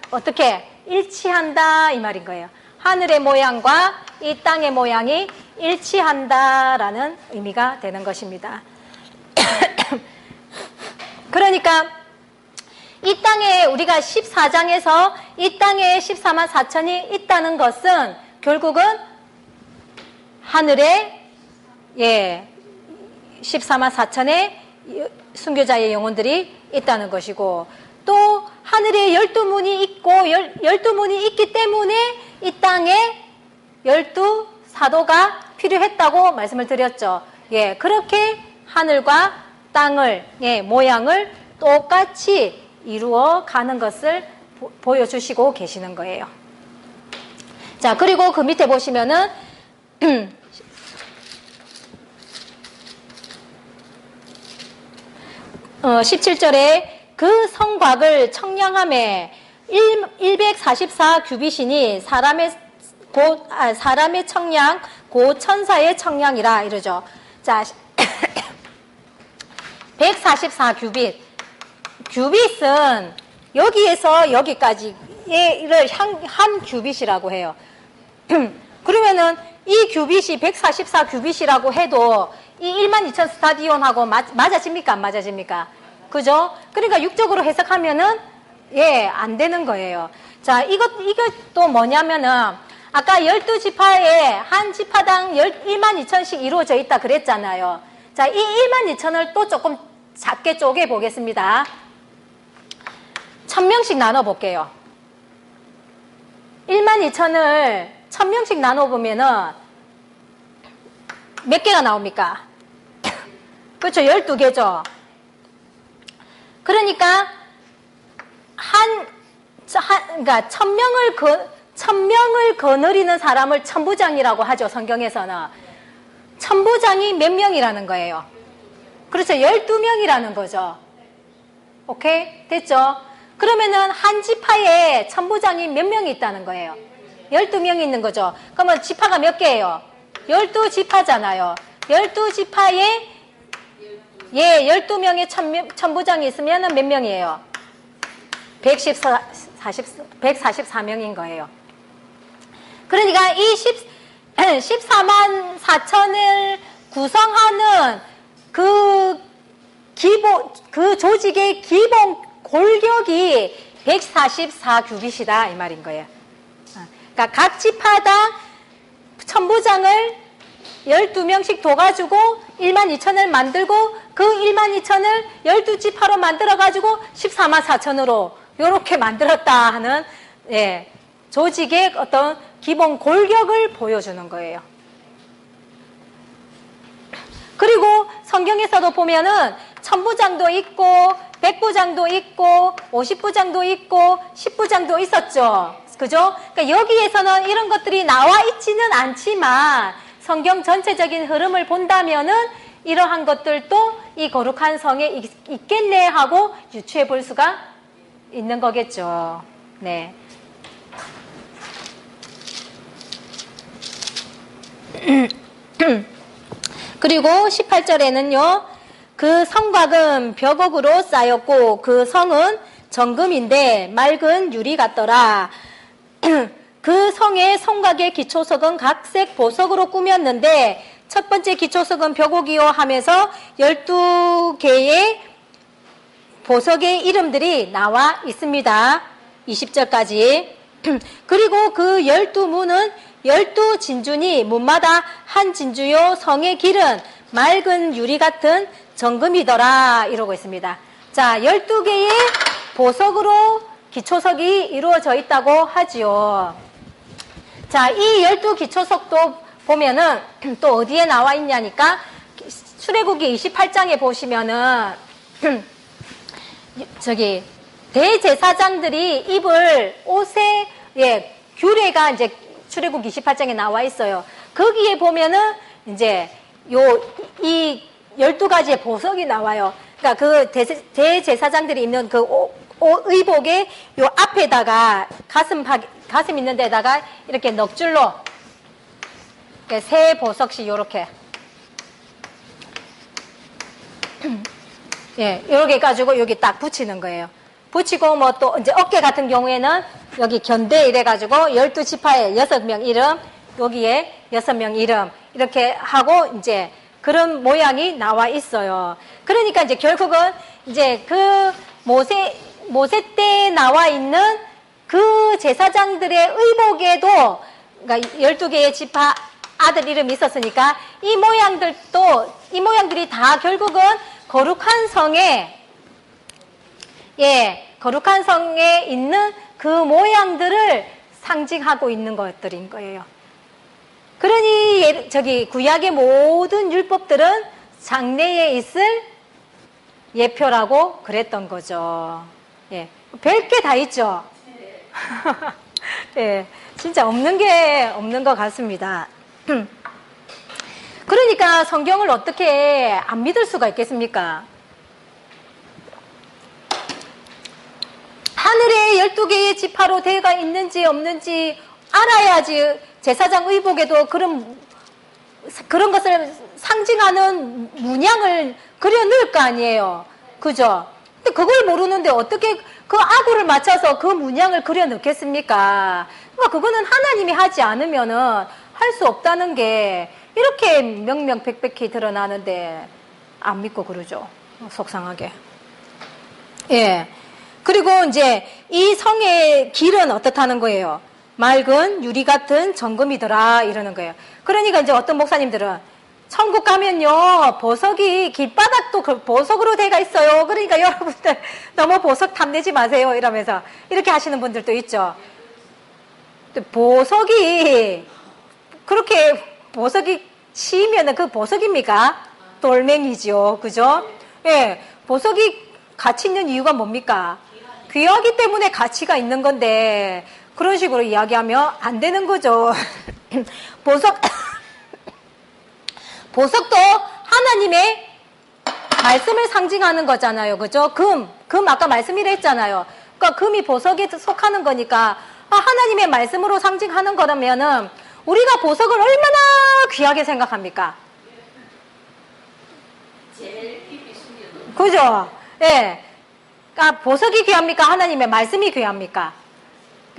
어떻게 일치한다 이 말인 거예요. 하늘의 모양과 이 땅의 모양이 일치한다라는 의미가 되는 것입니다. 그러니까 이 땅에 우리가 14장에서 이 땅에 144,000이 있다는 것은 결국은 하늘에 144,000의 순교자의 영혼들이 있다는 것이고 또 하늘에 12문이 있고 12문이 있기 때문에 이 땅에 12사도가 필요했다고 말씀을 드렸죠. 예, 그렇게 하늘과 땅을 모양을 똑같이 이루어 가는 것을 보여주시고 계시는 거예요. 자, 그리고 그 밑에 보시면은 17절에 그 성곽을 청량함에 144 규빗이니 사람의 청량 곧 천사의 청량이라 이러죠. 자, 144 규빗. 규빗은 여기에서 여기까지를 한 규빗이라고 해요. 그러면은 이 규빗이 144 규빗이라고 해도 이 12,000 스타디온하고 맞아집니까? 안 맞아집니까? 그죠? 그러니까 육적으로 해석하면은 안 되는 거예요. 자, 이것도 뭐냐면은 아까 12지파에 한 지파당 12,000씩 이루어져 있다 그랬잖아요. 자, 이 12,000을 또 조금 작게 쪼개 보겠습니다. 1,000명씩 나눠 볼게요. 12,000을 1,000명씩 나눠 보면은 몇 개가 나옵니까? 그렇죠. 12개죠. 그러니까 그러니까 1,000명을 거느리는 사람을 천부장이라고 하죠. 성경에서는. 천부장이 몇 명이라는 거예요? 그렇죠. 12명이라는 거죠. 오케이? 됐죠? 그러면은 한 지파에 천부장이 몇 명이 있다는 거예요? 12명이 있는 거죠. 그러면 지파가 몇 개예요? 12지파잖아요. 12지파에 12명의 천부장이 있으면 몇 명이에요? 144명인 거예요. 그러니까 이 14만 4천을 구성하는 그 조직의 기본 골격이 144규빗이다 이 말인 거예요. 그러니까 각 지파당 천부장을 12명씩 둬가지고 1만 2천을 만들고 그 1만 2천을 12지파로 만들어가지고 14만 4천으로 이렇게 만들었다 하는 예, 조직의 어떤 기본 골격을 보여주는 거예요. 그리고 성경에서도 보면은 천부장도 있고 100부장도 있고 50부장도 있고 10부장도 있었죠. 그죠? 그러니까 여기에서는 이런 것들이 나와 있지는 않지만 성경 전체적인 흐름을 본다면은 이러한 것들도 이 거룩한 성에 있겠네 하고 유추해 볼 수가 있는 거겠죠. 네. 그리고 18절에는요. 그 성곽은 벽옥으로 쌓였고 그 성은 정금인데 맑은 유리 같더라. 그 성의 성곽의 기초석은 각색 보석으로 꾸몄는데 첫 번째 기초석은 벽옥이요 하면서 12개의 보석의 이름들이 나와 있습니다. 20절까지. 그리고 그 12문은 12진주니 문마다 한 진주요 성의 길은 맑은 유리 같은 정금이더라 이러고 있습니다. 자, 12개의 보석으로 기초석이 이루어져 있다고 하지요. 자, 이 12기초석도 보면은 또 어디에 나와 있냐니까 출애굽기 28장에 보시면은 저기 대제사장들이 입을 옷에 예, 규례가 이제 출애굽기 28장에 나와 있어요. 거기에 보면은 이제 이 12가지의 보석이 나와요. 그러니까 그 대제사장들이 입는 그 의복의 요 앞에다가 가슴 있는 데다가 이렇게 넉줄로 세 보석씩 요렇게 예, 요렇게 해가지고 여기 딱 붙이는 거예요. 붙이고 뭐 또 이제 어깨 같은 경우에는 여기 견대 이래가지고 12지파에 6명 이름, 여기에 6명 이름 이렇게 하고 이제 그런 모양이 나와 있어요. 그러니까 이제 결국은 이제 그 모세 때 나와 있는 그 제사장들의 의복에도 그러니까 12개의 지파 아들 이름이 있었으니까 이 모양들이 다 결국은 거룩한 성에 거룩한 성에 있는 그 모양들을 상징하고 있는 것들인 거예요. 그러니 구약의 모든 율법들은 장래에 있을 예표라고 그랬던 거죠. 예, 별게 다 있죠. 예, 진짜 없는 게 없는 것 같습니다. 그러니까 성경을 어떻게 안 믿을 수가 있겠습니까? 하늘에 12개의 지파로 대가 있는지 없는지 알아야지 제사장 의복에도 그런 것을 상징하는 문양을 그려 넣을 거 아니에요. 그죠? 근데 그걸 모르는데 어떻게 그 아구를 맞춰서 그 문양을 그려 넣겠습니까? 그러니까 그거는 하나님이 하지 않으면은 할 수 없다는 게 이렇게 명명백백히 드러나는데 안 믿고 그러죠. 속상하게. 예. 그리고 이제 이 성의 길은 어떻다는 거예요? 맑은 유리 같은 정금이더라 이러는 거예요. 그러니까 이제 어떤 목사님들은 천국 가면요 보석이 길바닥도 그 보석으로 돼가 있어요. 그러니까 여러분들 너무 보석 탐내지 마세요 이러면서 이렇게 하시는 분들도 있죠. 보석이 그렇게 보석이 치이면은 그 보석입니까? 돌멩이죠. 그죠? 예. 보석이 가치 있는 이유가 뭡니까? 귀하기 때문에 가치가 있는 건데 그런 식으로 이야기하면 안 되는 거죠. 보석도 하나님의 말씀을 상징하는 거잖아요. 그죠? 금 아까 말씀이라 했잖아요. 그러니까 금이 보석에 속하는 거니까 하나님의 말씀으로 상징하는 거라면은 우리가 보석을 얼마나 귀하게 생각합니까? 그죠? 예. 그러니까 보석이 귀합니까? 하나님의 말씀이 귀합니까?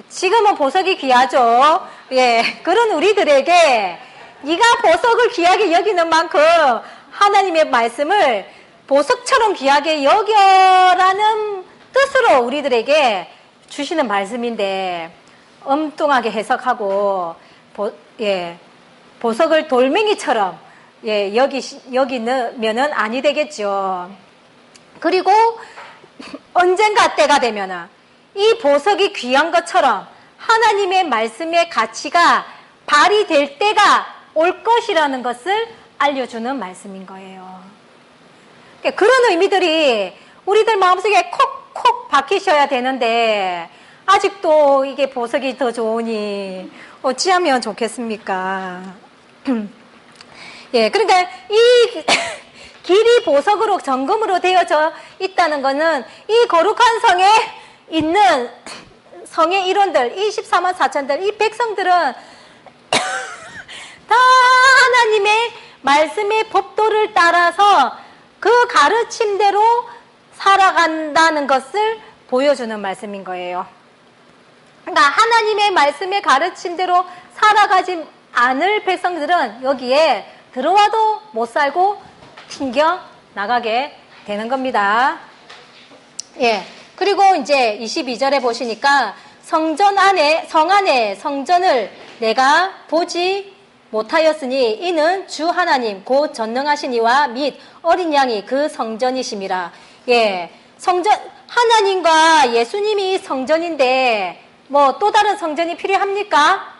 지금은 보석이 귀하죠. 예. 그런 우리들에게 네가 보석을 귀하게 여기는 만큼 하나님의 말씀을 보석처럼 귀하게 여겨라는 뜻으로 우리들에게 주시는 말씀인데 엉뚱하게 해석하고 보석을 돌멩이처럼 여기면은 아니 되겠죠. 그리고 언젠가 때가 되면은 이 보석이 귀한 것처럼 하나님의 말씀의 가치가 발휘될 때가 올 것이라는 것을 알려주는 말씀인 거예요. 그런 의미들이 우리들 마음속에 콕콕 박히셔야 되는데 아직도 이게 보석이 더 좋으니 어찌하면 좋겠습니까? 예, 그러니까 이 길이 보석으로 정금으로 되어져 있다는 것은 이 거룩한 성에 있는 성의 일원들, 24만 4천들, 이 백성들은 다 하나님의 말씀의 법도를 따라서 그 가르침대로 살아간다는 것을 보여주는 말씀인 거예요. 그러니까 하나님의 말씀의 가르침대로 살아가지 않을 백성들은 여기에 들어와도 못 살고 튕겨 나가게 되는 겁니다. 예. 그리고 이제 22절에 보시니까 성 안에 성전을 내가 보지 못하였으니 이는 주 하나님 곧 전능하신 이와 및 어린 양이 그 성전이심이라. 예. 성전, 하나님과 예수님이 성전인데 뭐 또 다른 성전이 필요합니까?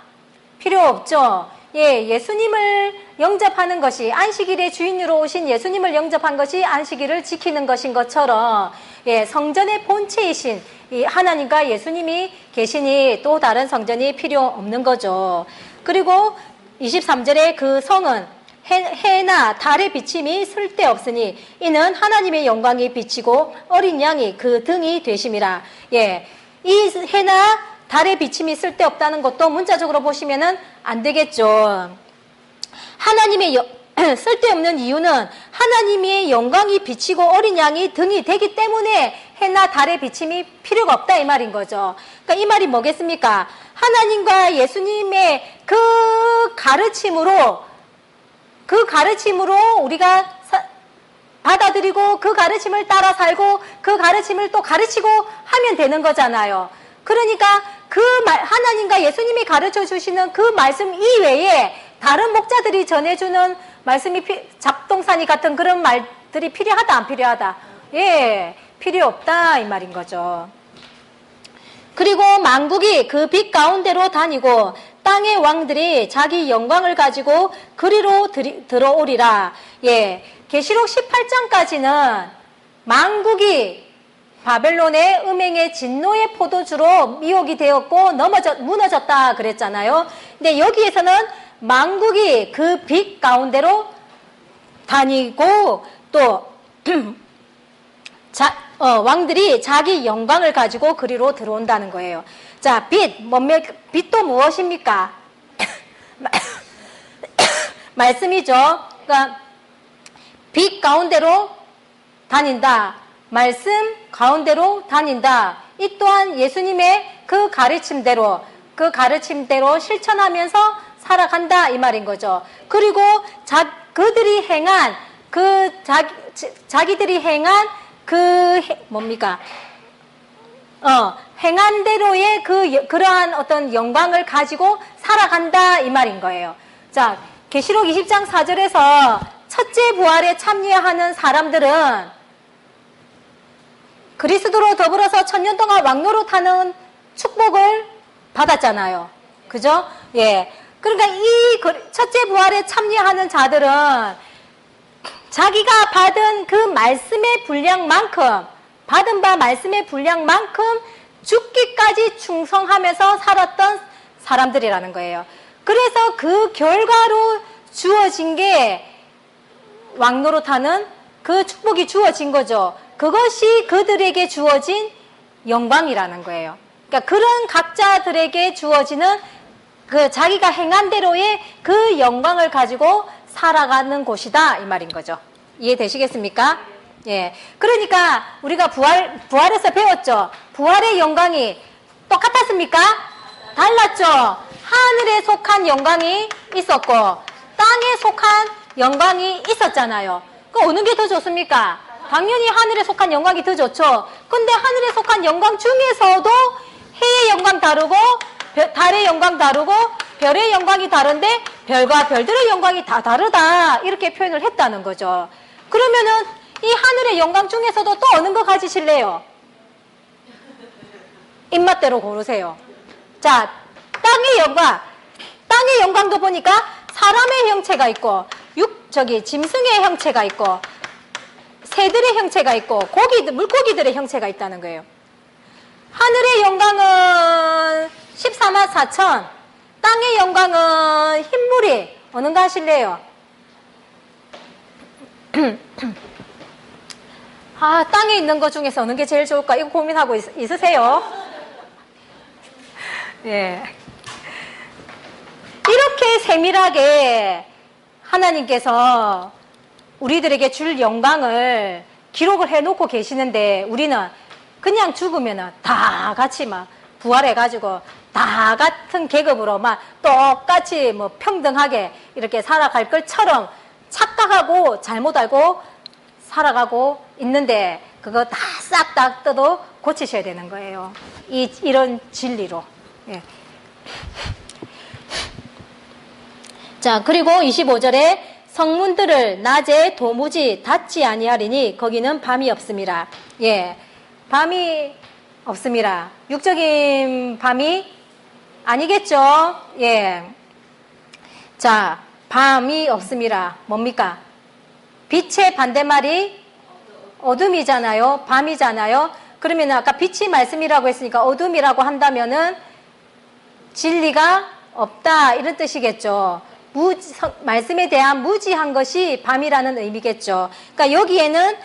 필요 없죠. 예, 예수님을 영접하는 것이 안식일의 주인으로 오신 예수님을 영접한 것이 안식일을 지키는 것인 것처럼 예, 성전의 본체이신 이 하나님과 예수님이 계시니 또 다른 성전이 필요 없는 거죠. 그리고 23절에 그 성은 해나 달의 비침이 쓸데없으니 이는 하나님의 영광이 비치고 어린 양이 그 등이 되심이라. 예, 이 해나 달의 비침이 쓸데없다는 것도 문자적으로 보시면은 안 되겠죠. 하나님의 쓸데없는 이유는 하나님의 영광이 비치고 어린 양이 등이 되기 때문에 해나 달의 비침이 필요가 없다 이 말인 거죠. 그러니까 이 말이 뭐겠습니까? 하나님과 예수님의 그 가르침으로 우리가 받아들이고 그 가르침을 따라 살고 그 가르침을 또 가르치고 하면 되는 거잖아요. 그러니까 하나님과 예수님이 가르쳐 주시는 그 말씀 이외에 다른 목자들이 전해주는 말씀이 잡동사니 같은 그런 말들이 필요하다 안 필요하다? 예, 필요 없다 이 말인 거죠. 그리고 만국이 그 빛 가운데로 다니고 땅의 왕들이 자기 영광을 가지고 그리로 들어오리라. 예, 계시록 18장까지는 만국이 바벨론의 음행의 진노의 포도주로 미혹이 되었고 무너졌다 그랬잖아요. 근데 여기에서는 만국이 그 빛 가운데로 다니고 또 왕들이 자기 영광을 가지고 그리로 들어온다는 거예요. 자, 빛도 무엇입니까? 말씀이죠. 그러니까 빛 가운데로 다닌다. 말씀 가운데로 다닌다. 이 또한 예수님의 그 가르침대로 실천하면서 살아간다 이 말인 거죠. 그리고 그들이 행한 자기들이 행한 행한 대로의 그러한 어떤 영광을 가지고 살아간다 이 말인 거예요. 자, 계시록 20장 4절에서 첫째 부활에 참여하는 사람들은 그리스도로 더불어서 1000년 동안 왕노릇하는 축복을 받았잖아요. 그죠? 예. 그러니까 이 첫째 부활에 참여하는 자들은 자기가 받은 그 말씀의 분량만큼, 받은 바 말씀의 분량만큼 죽기까지 충성하면서 살았던 사람들이라는 거예요. 그래서 그 결과로 주어진 게 왕노릇하는 그 축복이 주어진 거죠. 그것이 그들에게 주어진 영광이라는 거예요. 그러니까 그런 각자들에게 주어지는 자기가 행한 대로의 그 영광을 가지고 살아가는 곳이다 이 말인 거죠. 이해되시겠습니까? 예. 그러니까 우리가 부활에서 배웠죠. 부활의 영광이 똑같았습니까? 달랐죠. 하늘에 속한 영광이 있었고 땅에 속한 영광이 있었잖아요. 그 어느 게 더 좋습니까? 당연히 하늘에 속한 영광이 더 좋죠. 근데 하늘에 속한 영광 중에서도 해의 영광 다르고 달의 영광 다르고 별의 영광이 다른데 별과 별들의 영광이 다 다르다 이렇게 표현을 했다는 거죠. 그러면은 이 하늘의 영광 중에서도 또 어느 거 가지실래요? 입맛대로 고르세요. 자, 땅의 영광도 보니까 사람의 형체가 있고 짐승의 형체가 있고 새들의 형체가 있고 물고기들의 형체가 있다는 거예요. 하늘의 영광은 14만 4천, 땅의 영광은 흰물이 어는가 하실래요? 땅에 있는 것 중에서 어느 게 제일 좋을까? 이거 고민하고 있으세요? 예. 이렇게 세밀하게 하나님께서 우리들에게 줄 영광을 기록을 해놓고 계시는데 우리는 그냥 죽으면은 다 같이 막 부활해가지고 다 같은 계급으로 막 똑같이 뭐 평등하게 이렇게 살아갈 것처럼 착각하고 잘못 알고 살아가고 있는데 그거 다 싹 다 뜯어 고치셔야 되는 거예요. 이런 진리로. 예. 자, 그리고 25절에 성문들을 낮에 도무지 닫지 아니하리니 거기는 밤이 없음이라. 예. 밤이 없음이라. 육적인 밤이 아니겠죠? 예. 자, 밤이 없음이라. 뭡니까? 빛의 반대말이 어둠이잖아요. 밤이잖아요. 그러면 아까 빛이 말씀이라고 했으니까 어둠이라고 한다면은 진리가 없다 이런 뜻이겠죠. 말씀에 대한 무지한 것이 밤이라는 의미겠죠. 그러니까 여기에는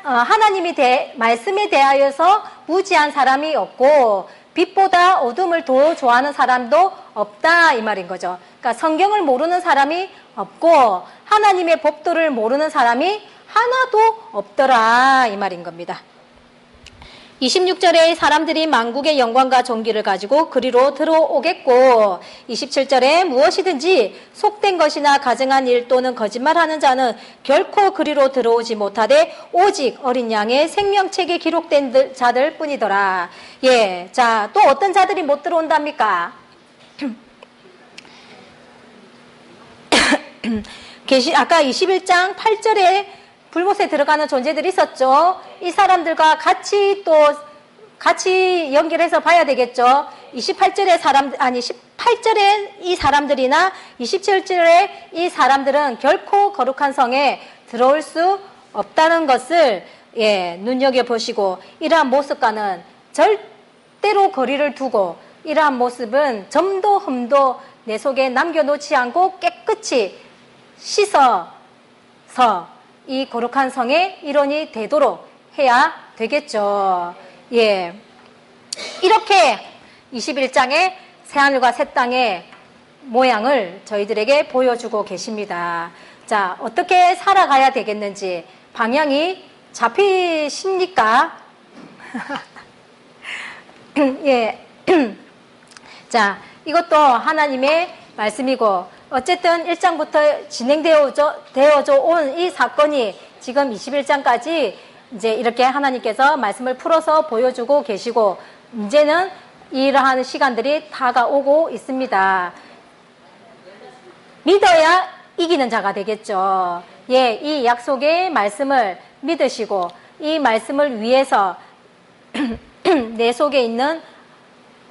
하나님이 말씀에 대하여서 무지한 사람이 없고 빛보다 어둠을 더 좋아하는 사람도 없다 이 말인 거죠. 그러니까 성경을 모르는 사람이 없고 하나님의 법도를 모르는 사람이 하나도 없더라 이 말인 겁니다. 26절에 사람들이 만국의 영광과 존귀를 가지고 그리로 들어오겠고 27절에 무엇이든지 속된 것이나 가증한 일 또는 거짓말하는 자는 결코 그리로 들어오지 못하되 오직 어린 양의 생명책에 기록된 자들 뿐이더라. 예, 자, 또 어떤 자들이 못 들어온답니까? 아까 21장 8절에 불못에 들어가는 존재들이 있었죠. 이 사람들과 같이 연결해서 봐야 되겠죠. 18절에 18절에 이 사람들이나 27절에 이 사람들은 결코 거룩한 성에 들어올 수 없다는 것을 눈여겨보시고 이러한 모습과는 절대로 거리를 두고 이러한 모습은 점도 흠도 내 속에 남겨놓지 않고 깨끗이 씻어서 이 거룩한 성의 일원이 되도록 해야 되겠죠. 예. 이렇게 21장의 새하늘과 새 땅의 모양을 저희들에게 보여주고 계십니다. 자, 어떻게 살아가야 되겠는지 방향이 잡히십니까? 예. 자, 이것도 하나님의 말씀이고 어쨌든 1장부터 진행되어져 온 이 사건이 지금 21장까지 이제 이렇게 하나님께서 말씀을 풀어서 보여주고 계시고 이제는 이러한 시간들이 다가오고 있습니다. 믿어야 이기는 자가 되겠죠. 예, 이 약속의 말씀을 믿으시고 이 말씀을 위해서 내 속에 있는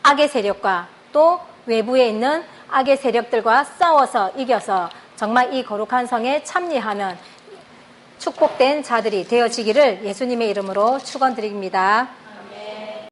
악의 세력과 또 외부에 있는 악의 세력들과 싸워서 이겨서 정말 이 거룩한 성에 참여하는 축복된 자들이 되어지기를 예수님의 이름으로 축원드립니다.